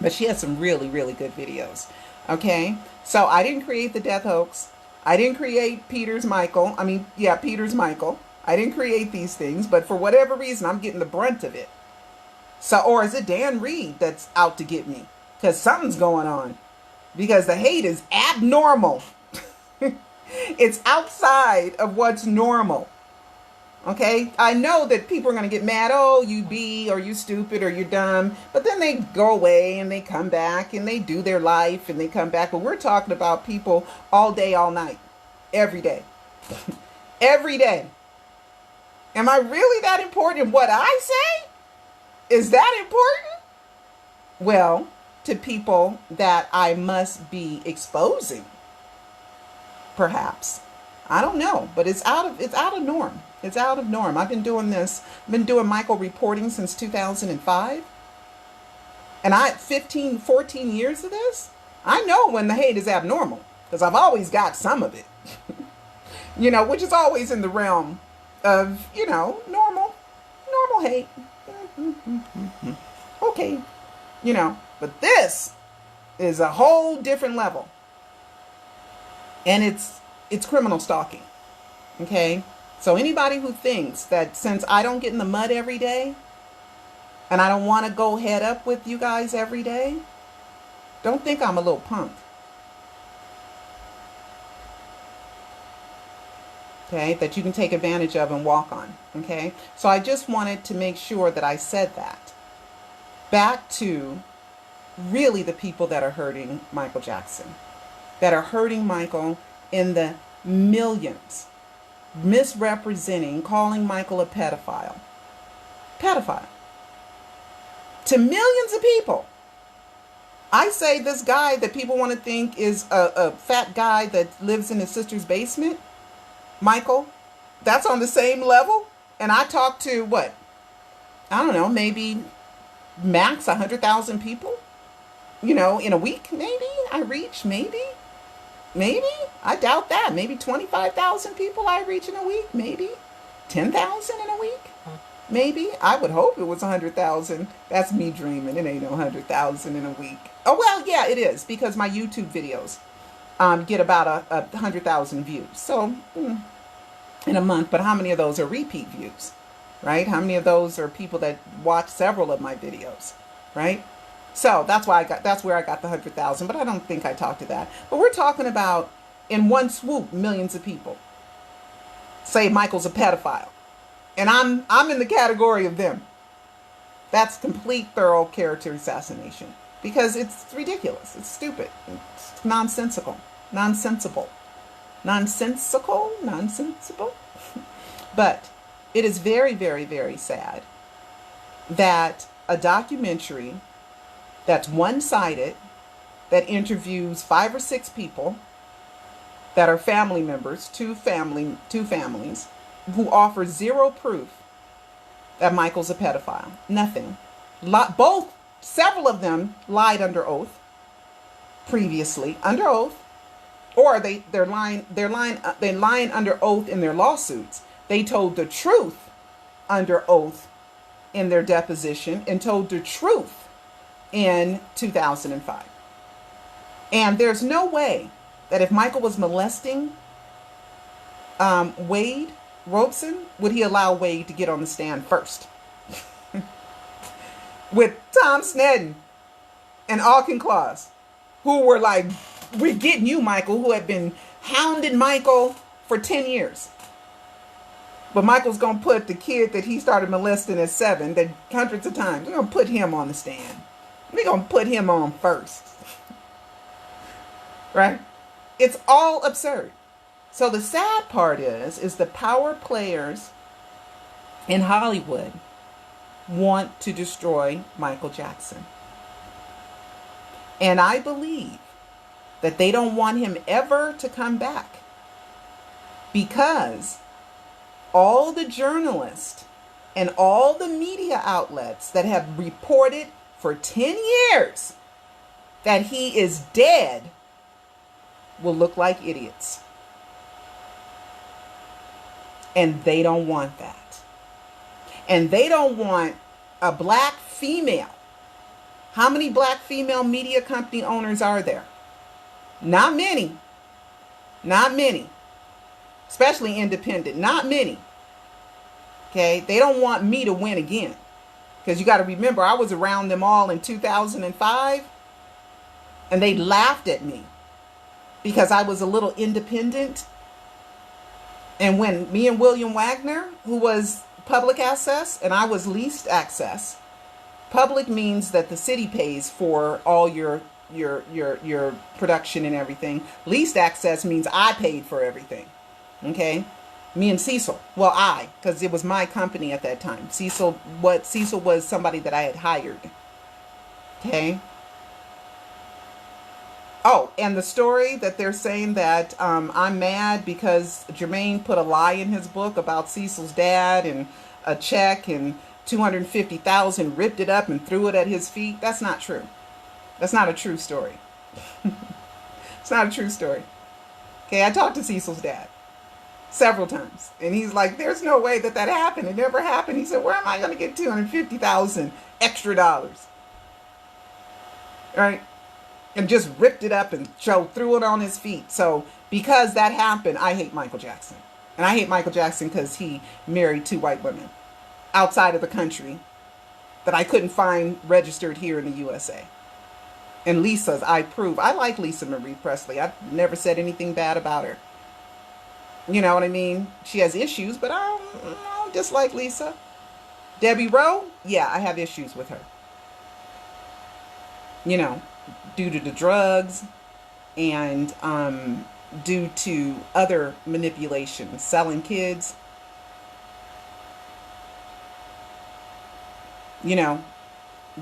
But she has some really, really good videos. Okay? So I didn't create the death hoax. I didn't create Peter's Michael. I didn't create these things, but for whatever reason, I'm getting the brunt of it. So, or is it Dan Reed that's out to get me? Because something's going on. Because the hate is abnormal. It's outside of what's normal. Okay? I know that people are going to get mad. Oh, you be, or you stupid, or you're dumb. But then they go away and they come back and they do their life and they come back. But we're talking about people all day, all night. Every day. Every day. Am I really that important in what I say? Is that important? Well, to people that I must be exposing. Perhaps. I don't know, but it's out of norm. It's out of norm. I've been doing this. I've been doing Michael reporting since 2005. And 14 years of this. I know when the hate is abnormal because I've always got some of it. Which is always in the realm of, normal hate. Okay. But this is a whole different level. And it's criminal stalking. Okay? So anybody who thinks that since I don't get in the mud every day, and I don't want to go head up with you guys every day, don't think I'm a little punk. okay, that you can take advantage of and walk on, okay? So I just wanted to make sure that I said that. Back to really the people that are hurting Michael Jackson, that are hurting Michael in the millions, misrepresenting, calling Michael a pedophile. Pedophile. To millions of people. I say this guy that people want to think is a fat guy that lives in his sister's basement, Michael, that's on the same level. And I talk to what? I don't know, maybe max 100,000 people, you know, in a week, maybe I reach, maybe, I doubt that. Maybe 25,000 people I reach in a week, maybe 10,000 in a week. Maybe. I would hope it was 100,000. That's me dreaming. It ain't no 100,000 in a week. Oh, well, yeah, it is, because my YouTube videos get about 100,000 views. So, in a month. But how many of those are repeat views, right? How many of those are people that watch several of my videos, right? So that's where I got the 100,000. But I don't think I talked to that. But we're talking about, in one swoop, millions of people say Michael's a pedophile. And I'm in the category of them. That's complete thorough character assassination. Because it's ridiculous. It's stupid. It's nonsensical. Nonsensible. But it is very, very, very sad that a documentary that's one-sided, that interviews 5 or 6 people that are family members, two families, who offer zero proof that Michael's a pedophile. Nothing. Several of them lied under oath previously, under oath, or they're lying under oath in their lawsuits. They told the truth under oath in their deposition and told the truth in 2005. And there's no way that if Michael was molesting Wade Robson, would he allow Wade to get on the stand first? With Tom Sneddon and Auchincloss, who were like, we're getting you, Michael, who had been hounding Michael for 10 years. But Michael's going to put the kid that he started molesting at 7, that hundreds of times, we're going to put him on the stand. We're going to put him on first. Right? It's all absurd. So the sad part is the power players in Hollywood want to destroy Michael Jackson. And I believe that they don't want him ever to come back, because all the journalists and all the media outlets that have reported for 10 years that he is dead will look like idiots. And they don't want that. And they don't want a black female. How many black female media company owners are there? Not many. Not many. Especially independent. Not many. Okay? They don't want me to win again. Because you got to remember, I was around them all in 2005. And they laughed at me. Because I was a little independent. And when me and William Wagner, who was public access, and I was leased access. Public means that the city pays for all your production and everything. Leased access means I paid for everything. Okay? Me and Cecil. Well, because it was my company at that time. Cecil was somebody that I had hired. Okay? Oh, and the story that they're saying that I'm mad because Jermaine put a lie in his book about Cecil's dad and a check and $250,000, ripped it up and threw it at his feet. That's not true. That's not a true story. It's not a true story. Okay, I talked to Cecil's dad several times, and he's like, there's no way that happened. It never happened. He said, where am I going to get $250,000 extra dollars? Right? And just ripped it up and threw it on his feet. So because that happened, I hate Michael Jackson. And I hate Michael Jackson because he married 2 white women outside of the country that I couldn't find registered here in the USA. And Lisa's, I like Lisa Marie Presley. I've never said anything bad about her. You know what I mean? She has issues, but I don't dislike Lisa. Debbie Rowe, yeah, I have issues with her. You know, due to the drugs and due to other manipulations, selling kids, you know,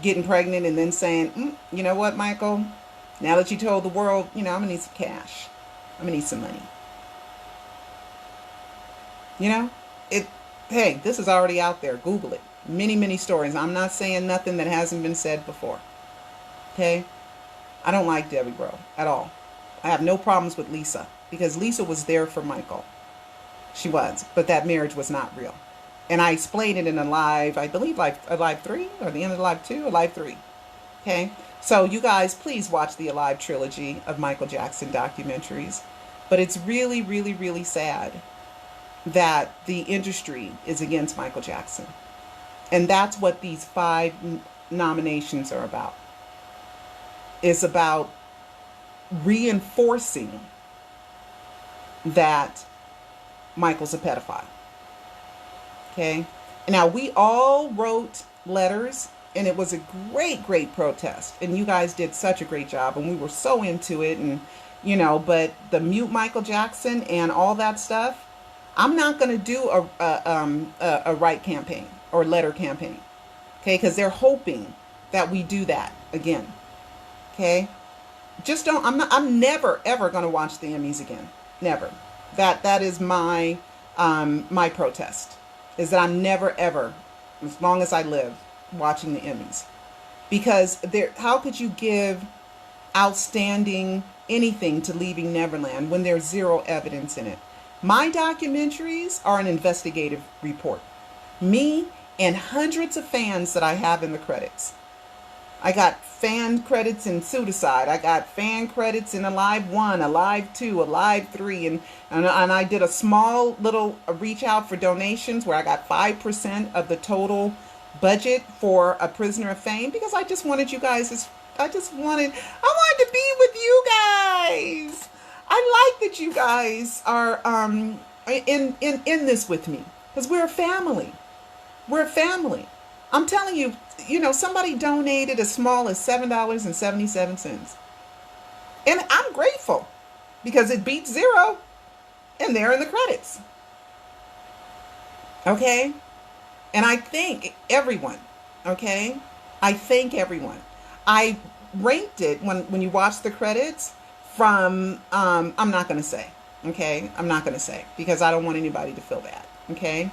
getting pregnant and then saying, you know what, Michael, now that you told the world, I'm going to need some cash. I'm going to need some money. Hey, this is already out there. Google it. Many, many stories. I'm not saying nothing that hasn't been said before. Okay? I don't like Debbie Rowe at all. I have no problems with Lisa because Lisa was there for Michael. She was, but that marriage was not real. And I explained it in a live, I believe Live 3 or the end of Live 2 or Live 3. Okay? So you guys, please watch the Alive trilogy of Michael Jackson documentaries. But it's really, really, really sad that the industry is against Michael Jackson. And that's what these 5 nominations are about. It's about reinforcing that Michael's a pedophile. Okay? Now, we all wrote letters, and it was a great, great protest. And you guys did such a great job, and we were so into it. And, but the mute Michael Jackson and all that stuff, I'm not going to do a write campaign or letter campaign. Okay? Because they're hoping that we do that again. Okay? Just don't, I'm never, ever going to watch the Emmys again. Never. That is my protest. Is that I'm never, ever, as long as I live, watching the Emmys. Because how could you give outstanding anything to Leaving Neverland when there's zero evidence in it? My documentaries are an investigative report. Me and hundreds of fans that I have in the credits. I got fan credits in Pseudocide. I got fan credits in Alive 1, Alive 2, Alive 3. And I did a small little reach out for donations where I got 5% of the total budget for A Prisoner of Fame because I just wanted you guys, I wanted to be with you guys. I like that you guys are in this with me because we're a family. We're a family. I'm telling you, somebody donated as small as $7.77. And I'm grateful because it beats zero and they're in the credits. Okay? And I thank everyone. Okay? I thank everyone. I ranked it when you watch the credits from, I'm not going to say. Okay? I'm not going to say because I don't want anybody to feel bad. Okay?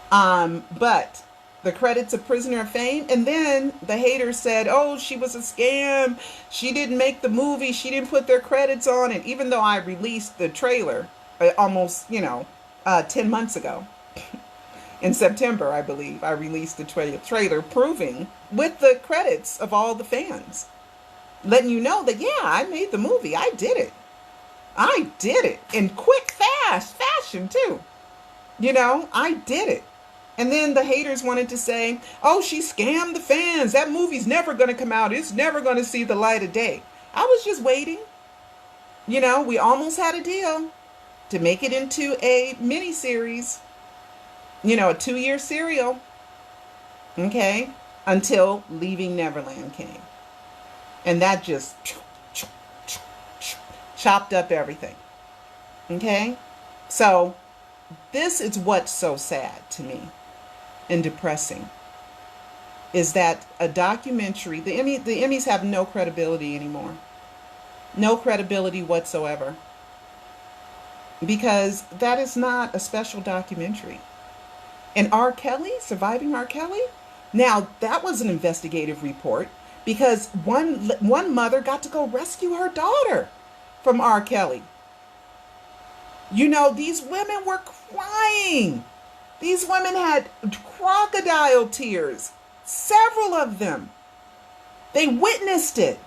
But the credits of Prisoner of Fame, and then the haters said, oh, she was a scam. She didn't make the movie. She didn't put their credits on it. Even though I released the trailer almost, 10 months ago. In September, I believe, I released the trailer proving with the credits of all the fans. Letting you know that, yeah, I made the movie. I did it. I did it in quick, fast fashion, too. I did it. And then the haters wanted to say, oh, she scammed the fans. That movie's never going to come out. It's never going to see the light of day. I was just waiting. We almost had a deal to make it into a miniseries. A 2-year serial. Okay? Until Leaving Neverland came. And that just chopped up everything. Okay? So this is what's so sad to me and depressing is that a documentary, the Emmys have no credibility anymore. No credibility whatsoever. Because that is not a special documentary. And R. Kelly, Surviving R. Kelly, now that was an investigative report because one mother got to go rescue her daughter from R. Kelly. These women were crying. These women had crocodile tears. Several of them. They witnessed it.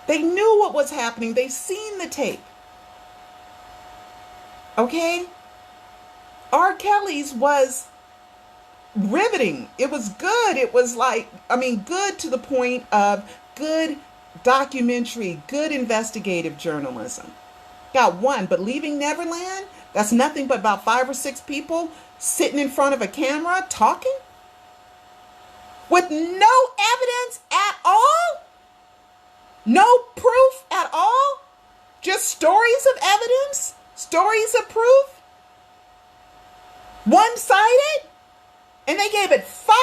They knew what was happening. They seen the tape. Okay? R. Kelly's was riveting. It was good. It was good to the point of good documentary, good investigative journalism. Got one, but leaving Neverland, that's nothing but about 5 or 6 people sitting in front of a camera talking with no evidence at all, no proof at all, just stories of evidence, stories of proof, one-sided, and they gave it 5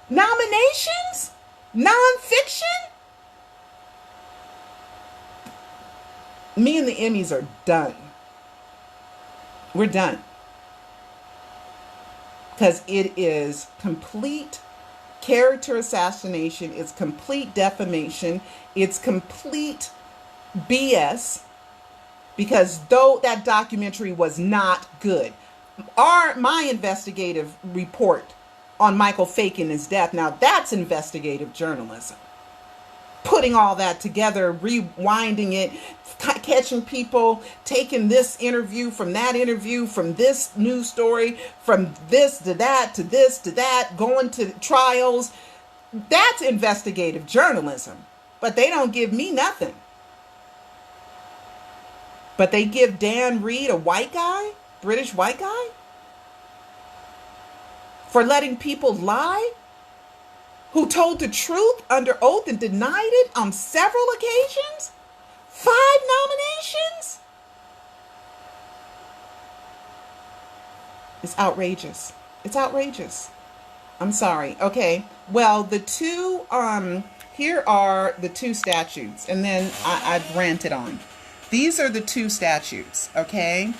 nominations, nonfiction. Me and the Emmys are done. We're done. Because it is complete character assassination. It's complete defamation. It's complete BS. Because though that documentary was not good, my investigative report on Michael faking his death, now that's investigative journalism. Putting all that together, rewinding it, catching people, taking this interview, from this news story, from this to that, to this to that, going to trials. That's investigative journalism. But they don't give me nothing. But they give Dan Reed, a white guy, British white guy, for letting people lie, who told the truth under oath and denied it on several occasions? 5 nominations? It's outrageous. It's outrageous. I'm sorry. Okay. Well, here are the 2 statutes, and then I've ranted on. These are the 2 statutes, okay,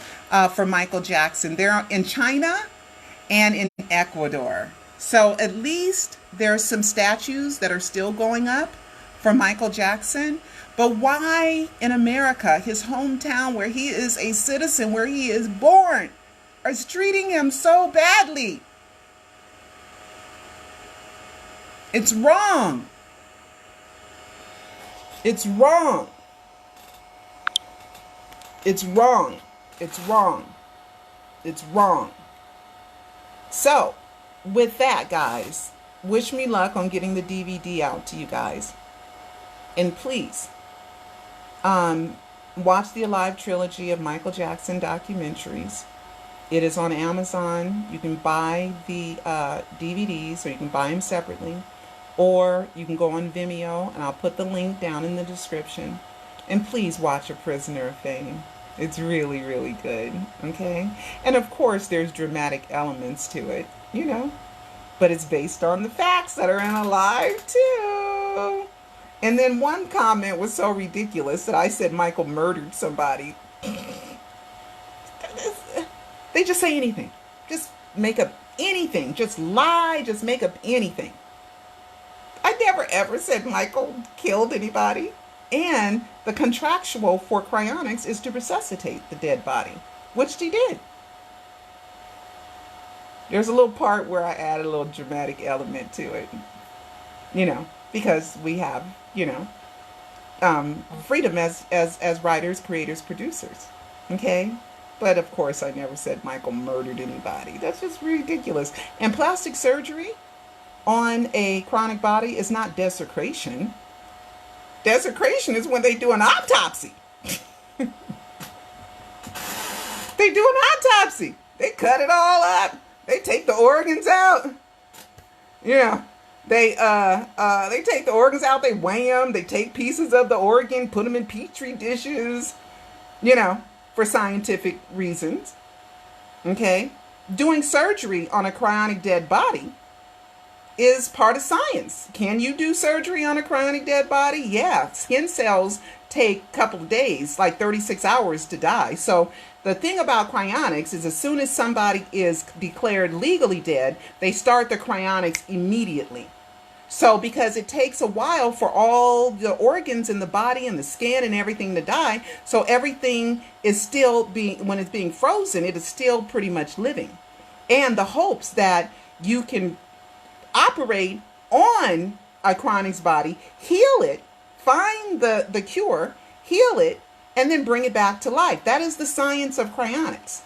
for Michael Jackson. They're in China and in Ecuador. So at least there are some statues that are still going up for Michael Jackson. But why in America, his hometown where he is a citizen, where he is born, is treating him so badly? It's wrong. It's wrong. It's wrong. It's wrong. It's wrong. So, with that, guys, wish me luck on getting the DVD out to you guys. And please, watch the L.O.V.E trilogy of Michael Jackson documentaries. It is on Amazon. You can buy the DVDs, or you can buy them separately. Or you can go on Vimeo, and I'll put the link down in the description. And please watch A Prisoner of Fame. It's really, really good, okay? And of course, there's dramatic elements to it, you know? But it's based on the facts that are in L.O.V.E too. And then one comment was so ridiculous that I said Michael murdered somebody. They just say anything. Just make up anything. Just lie. Just make up anything. I never ever said Michael killed anybody. And the contractual for cryonics is to resuscitate the dead body, which he did. There's a little part where I added a little dramatic element to it, you know, because we have, you know, freedom as writers, creators, producers, okay? But of course, I never said Michael murdered anybody. That's just ridiculous. And plastic surgery on a chronic body is not desecration. Desecration is when they do an autopsy. They do an autopsy. They cut it all up. They take the organs out. Yeah. They take the organs out. They weigh them. They take pieces of the organ, put them in petri dishes, you know, for scientific reasons. Okay. Doing surgery on a cryonic dead body is part of science. Can you do surgery on a cryonic dead body? Yeah. Skin cells take a couple of days, like 36 hours to die. So the thing about cryonics is as soon as somebody is declared legally dead, they start the cryonics immediately. So because it takes a while for all the organs in the body and the skin and everything to die, so everything is still when it's being frozen, it is still pretty much living. And the hopes that you can operate on a chronic's body, heal it, find the cure, heal it, and then bring it back to life. That is the science of cryonics.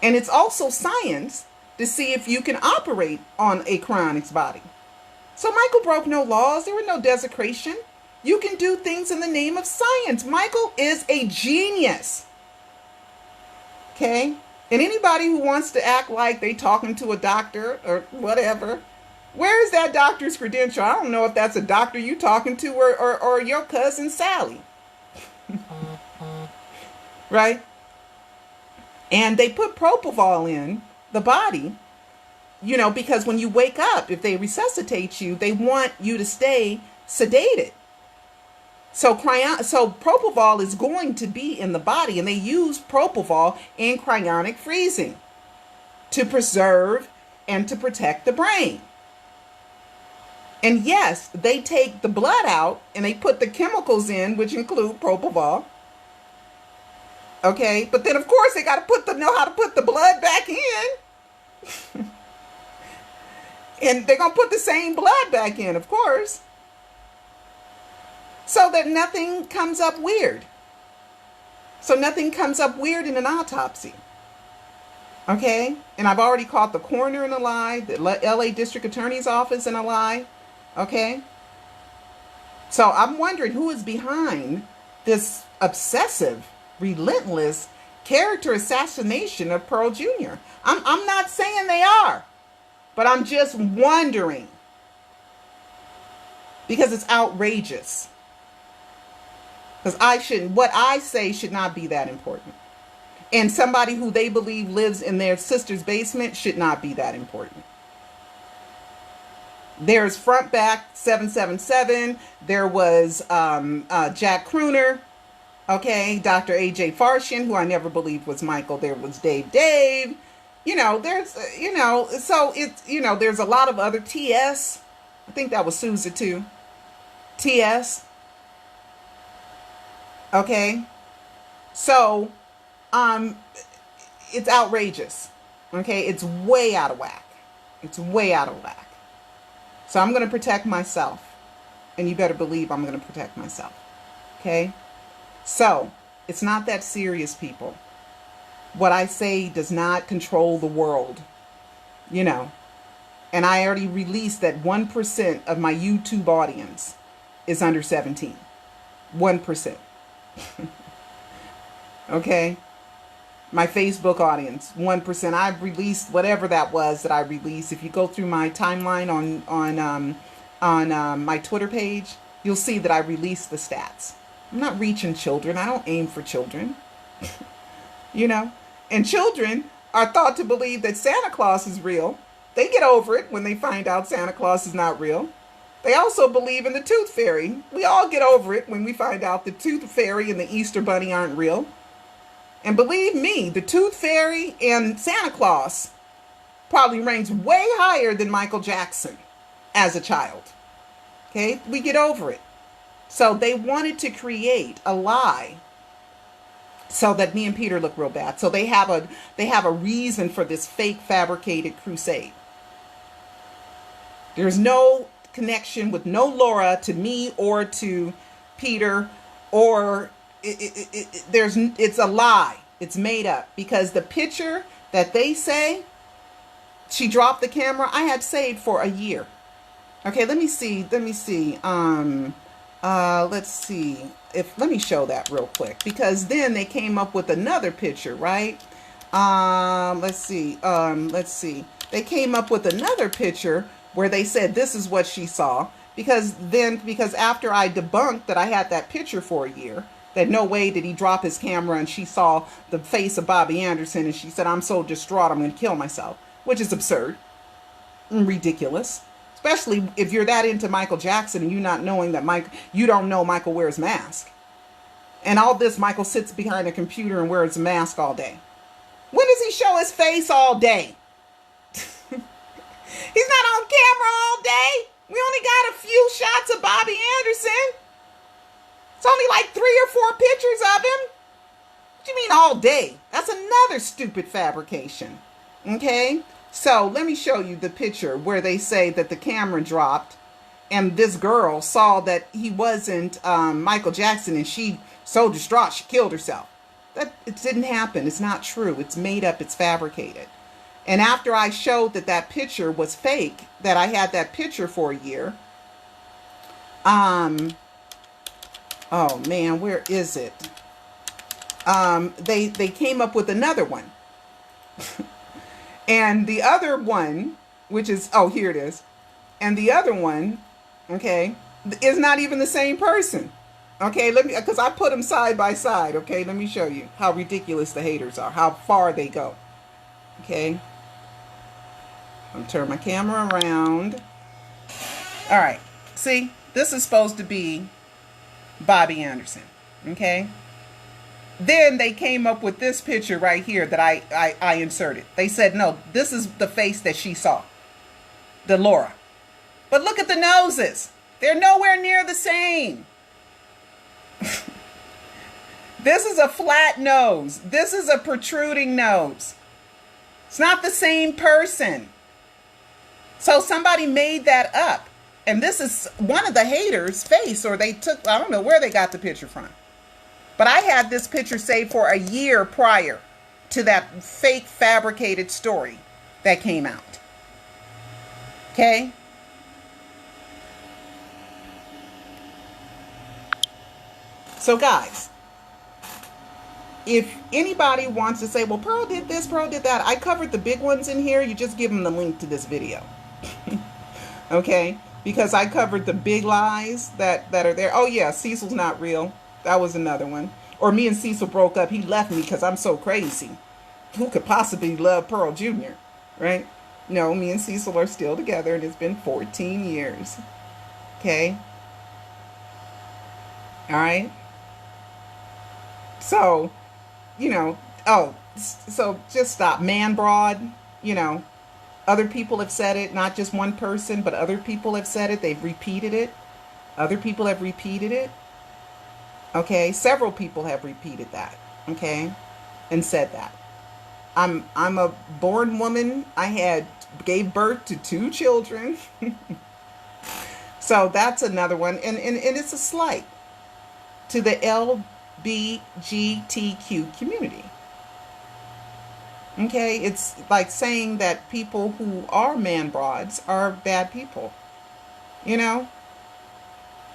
And it's also science to see if you can operate on a cryonic's body. So Michael broke no laws. There were no desecration. You can do things in the name of science. Michael is a genius. Okay? And anybody who wants to act like they talking to a doctor or whatever, where is that doctor's credential? I don't know if that's a doctor you talking to or your cousin Sally. Right? And they put propofol in the body, you know, because when you wake up, if they resuscitate you, they want you to stay sedated. So propofol is going to be in the body, and they use propofol in cryonic freezing to preserve and to protect the brain. And yes, they take the blood out and they put the chemicals in, which include propofol. Okay, but then of course they got to know how to put the blood back in. And they're going to put the same blood back in, of course. So that nothing comes up weird. So nothing comes up weird in an autopsy. Okay? And I've already caught the coroner in a lie, the LA District Attorney's Office in a lie. Okay? So I'm wondering who is behind this obsessive, relentless character assassination of Pearl Jr. I'm not saying they are, but I'm just wondering. Because it's outrageous. Because what I say should not be that important. And somebody who they believe lives in their sister's basement should not be that important. There's Front Back 777. There was Jack Crooner. Okay, Dr. A.J. Farshin, who I never believed was Michael. There was Dave. You know, there's, you know, so it's, you know, there's a lot of other TS. I think that was Sousa too. TS. Okay. So, it's outrageous. Okay. It's way out of whack. It's way out of whack. So I'm going to protect myself. And you better believe I'm going to protect myself. Okay. So it's not that serious, people. What I say does not control the world, you know. And I already released that 1% of my YouTube audience is under 17. 1%. Okay. My Facebook audience, 1%. I've released whatever that was that I released. If you go through my timeline on my Twitter page, you'll see that I released the stats. I'm not reaching children. I don't aim for children. You know? And children are thought to believe that Santa Claus is real. They get over it when they find out Santa Claus is not real. They also believe in the Tooth Fairy. We all get over it when we find out the Tooth Fairy and the Easter Bunny aren't real. And believe me, the Tooth Fairy and Santa Claus probably ranks way higher than Michael Jackson as a child. Okay? We get over it. So they wanted to create a lie so that me and Peter look real bad. So they have a reason for this fake fabricated crusade. There's no connection with no Laura to me or to Peter, or it's a lie. It's made up, because the picture that they say she dropped the camera, I had saved for a year. Okay, let me see. Let's see let me show that real quick, because then they came up with another picture, right? Let's see. They came up with another picture where they said this is what she saw, because after I debunked that I had that picture for a year, that no way did he drop his camera, and she saw the face of Bobby Anderson, and she said, I'm so distraught, I'm going to kill myself, which is absurd and ridiculous. Especially if you're that into Michael Jackson and you not knowing that you don't know Michael wears mask. And all this, Michael sits behind a computer and wears a mask all day. When does he show his face all day? He's not on camera all day. We only got a few shots of Bobby Anderson. It's only like 3 or 4 pictures of him. What do you mean all day? That's another stupid fabrication. Okay? So let me show you the picture where they say that the camera dropped and this girl saw that he wasn't Michael Jackson, and she so distraught she killed herself. It didn't happen. It's not true. It's made up. It's fabricated. And after I showed that picture was fake, that I had that picture for a year, Oh man, where is it? They came up with another one. And the other one, which is, oh, here it is. And the other one, okay, is not even the same person. Okay, let me, because I put them side by side. Okay, let me show you how ridiculous the haters are, how far they go. Okay, I'm turn my camera around. All right, see, this is supposed to be Bobby Anderson. Okay, then they came up with this picture right here that I inserted. They said, no, this is the face that she saw, the Laura. But look at the noses. They're nowhere near the same. This is a flat nose. This is a protruding nose. It's not the same person. So somebody made that up. And this is one of the haters' face, or they took, I don't know where they got the picture from. But I had this picture saved for a year prior to that fake fabricated story that came out. Okay? So guys, if anybody wants to say, well, Pearl did this, Pearl did that, I covered the big ones in here. You just give them the link to this video. Okay? Because I covered the big lies that are there. Oh yeah, Cecil's not real. That was another one. Or me and Cecil broke up. He left me because I'm so crazy. Who could possibly love Pearl Jr.? Right? No, me and Cecil are still together, and it's been 14 years. Okay? All right? So, you know, oh, so just stop. Man broad, you know, other people have said it, not just one person, but other people have said it. They've repeated it. Other people have repeated it. Okay, several people have repeated that, okay, and said that. I'm a born woman. I gave birth to 2 children. So that's another one. And it's a slight to the LGBTQ community. Okay, it's like saying that people who are man broads are bad people, you know?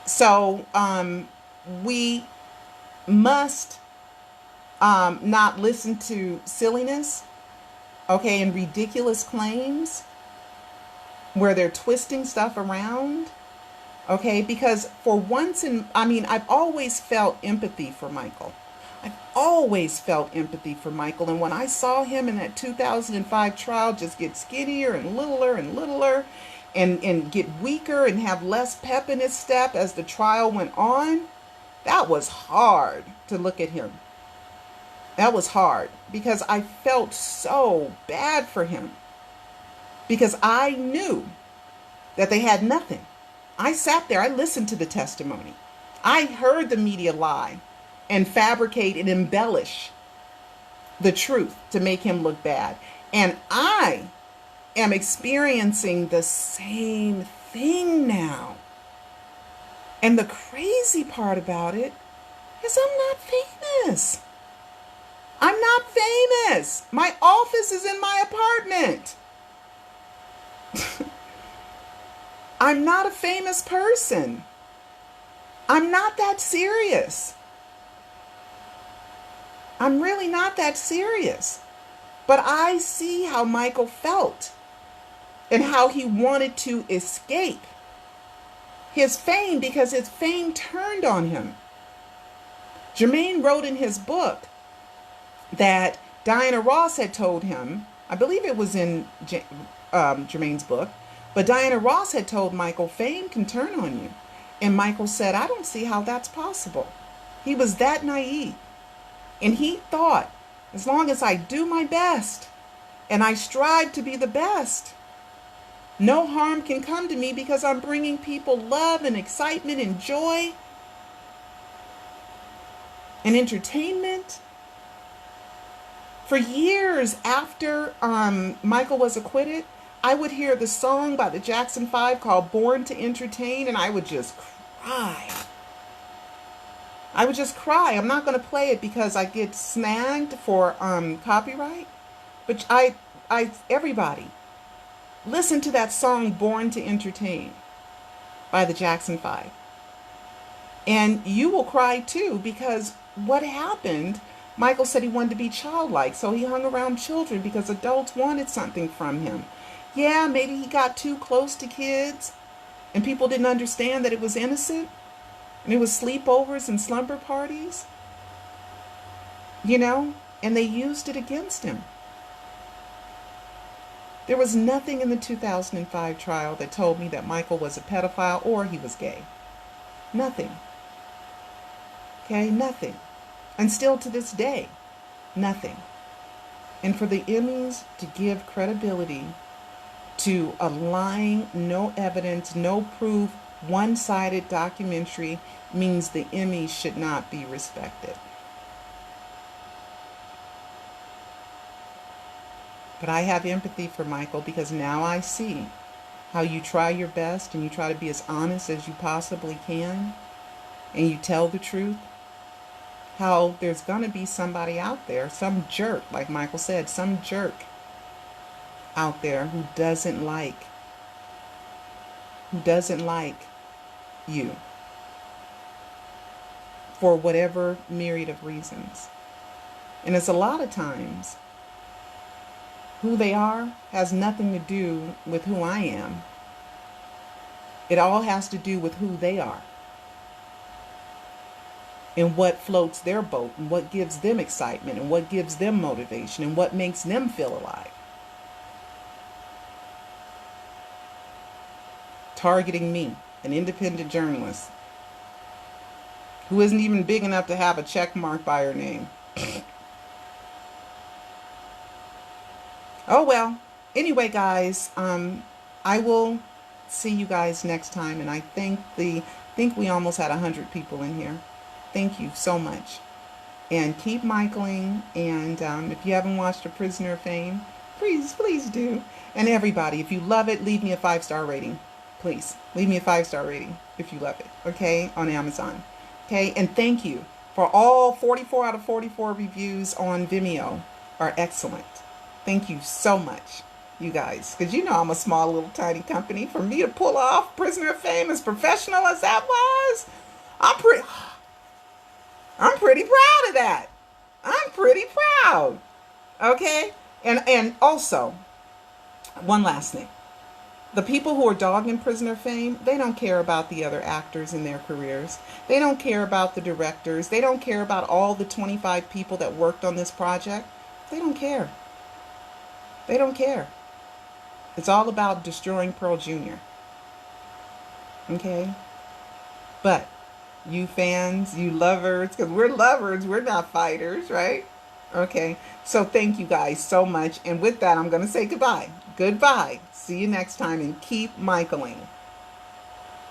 So, we must not listen to silliness, okay, and ridiculous claims where they're twisting stuff around, okay, because for once I've always felt empathy for Michael. I've always felt empathy for Michael, and when I saw him in that 2005 trial just get skinnier and littler and get weaker and have less pep in his step as the trial went on, that was hard to look at him. That was hard because I felt so bad for him because I knew that they had nothing. I sat there, I listened to the testimony. I heard the media lie and fabricate and embellish the truth to make him look bad. And I am experiencing the same thing now. And the crazy part about it is I'm not famous. I'm not famous. My office is in my apartment. I'm not a famous person. I'm not that serious. I'm really not that serious. But I see how Michael felt and how he wanted to escape his fame because his fame turned on him. Jermaine wrote in his book that Diana Ross had told him, I believe it was in Jermaine's book, but Diana Ross had told Michael, fame can turn on you. And Michael said, I don't see how that's possible. He was that naive. And he thought, as long as I do my best and I strive to be the best, no harm can come to me because I'm bringing people love and excitement and joy and entertainment. For years after Michael was acquitted, I would hear the song by the Jackson 5 called Born to Entertain, and I would just cry. I would just cry. I'm not going to play it because I get snagged for copyright. But everybody, listen to that song Born to Entertain by the Jackson 5. And you will cry too, because what happened, Michael said he wanted to be childlike, so he hung around children because adults wanted something from him. Yeah, maybe he got too close to kids and people didn't understand that it was innocent and it was sleepovers and slumber parties, you know, and they used it against him. There was nothing in the 2005 trial that told me that Michael was a pedophile or he was gay. Nothing. Okay, nothing. And still to this day, nothing. And for the Emmys to give credibility to a lying, no evidence, no proof, one-sided documentary means the Emmys should not be respected. But I have empathy for Michael because now I see how you try your best and you try to be as honest as you possibly can and you tell the truth. How there's going to be somebody out there, some jerk, like Michael said, some jerk out there who doesn't like you for whatever myriad of reasons. And it's a lot of times who they are has nothing to do with who I am. It all has to do with who they are and what floats their boat and what gives them excitement and what gives them motivation and what makes them feel alive. Targeting me, an independent journalist who isn't even big enough to have a check mark by her name. Oh well. Anyway, guys, I will see you guys next time, and I think we almost had 100 people in here. Thank you so much. And keep Michaeling. And if you haven't watched A Prisoner of Fame, please do. And everybody, if you love it, leave me a 5-star rating. Please, leave me a 5-star rating if you love it, okay, on Amazon. Okay, and thank you for all 44 out of 44 reviews on Vimeo are excellent. Thank you so much, you guys, because you know I'm a small little tiny company. For me to pull off Prisoner of Fame as professional as that was, I'm pretty proud of that. I'm pretty proud. Okay? And also, one last thing. The people who are dogging Prisoner of Fame, they don't care about the other actors in their careers. They don't care about the directors. They don't care about all the 25 people that worked on this project. They don't care. They don't care. It's all about destroying Pearl Jr. Okay? But you fans, you lovers, because we're lovers, we're not fighters, right? Okay, so thank you guys so much. And with that, I'm going to say goodbye. Goodbye. See you next time, and keep Michaeling.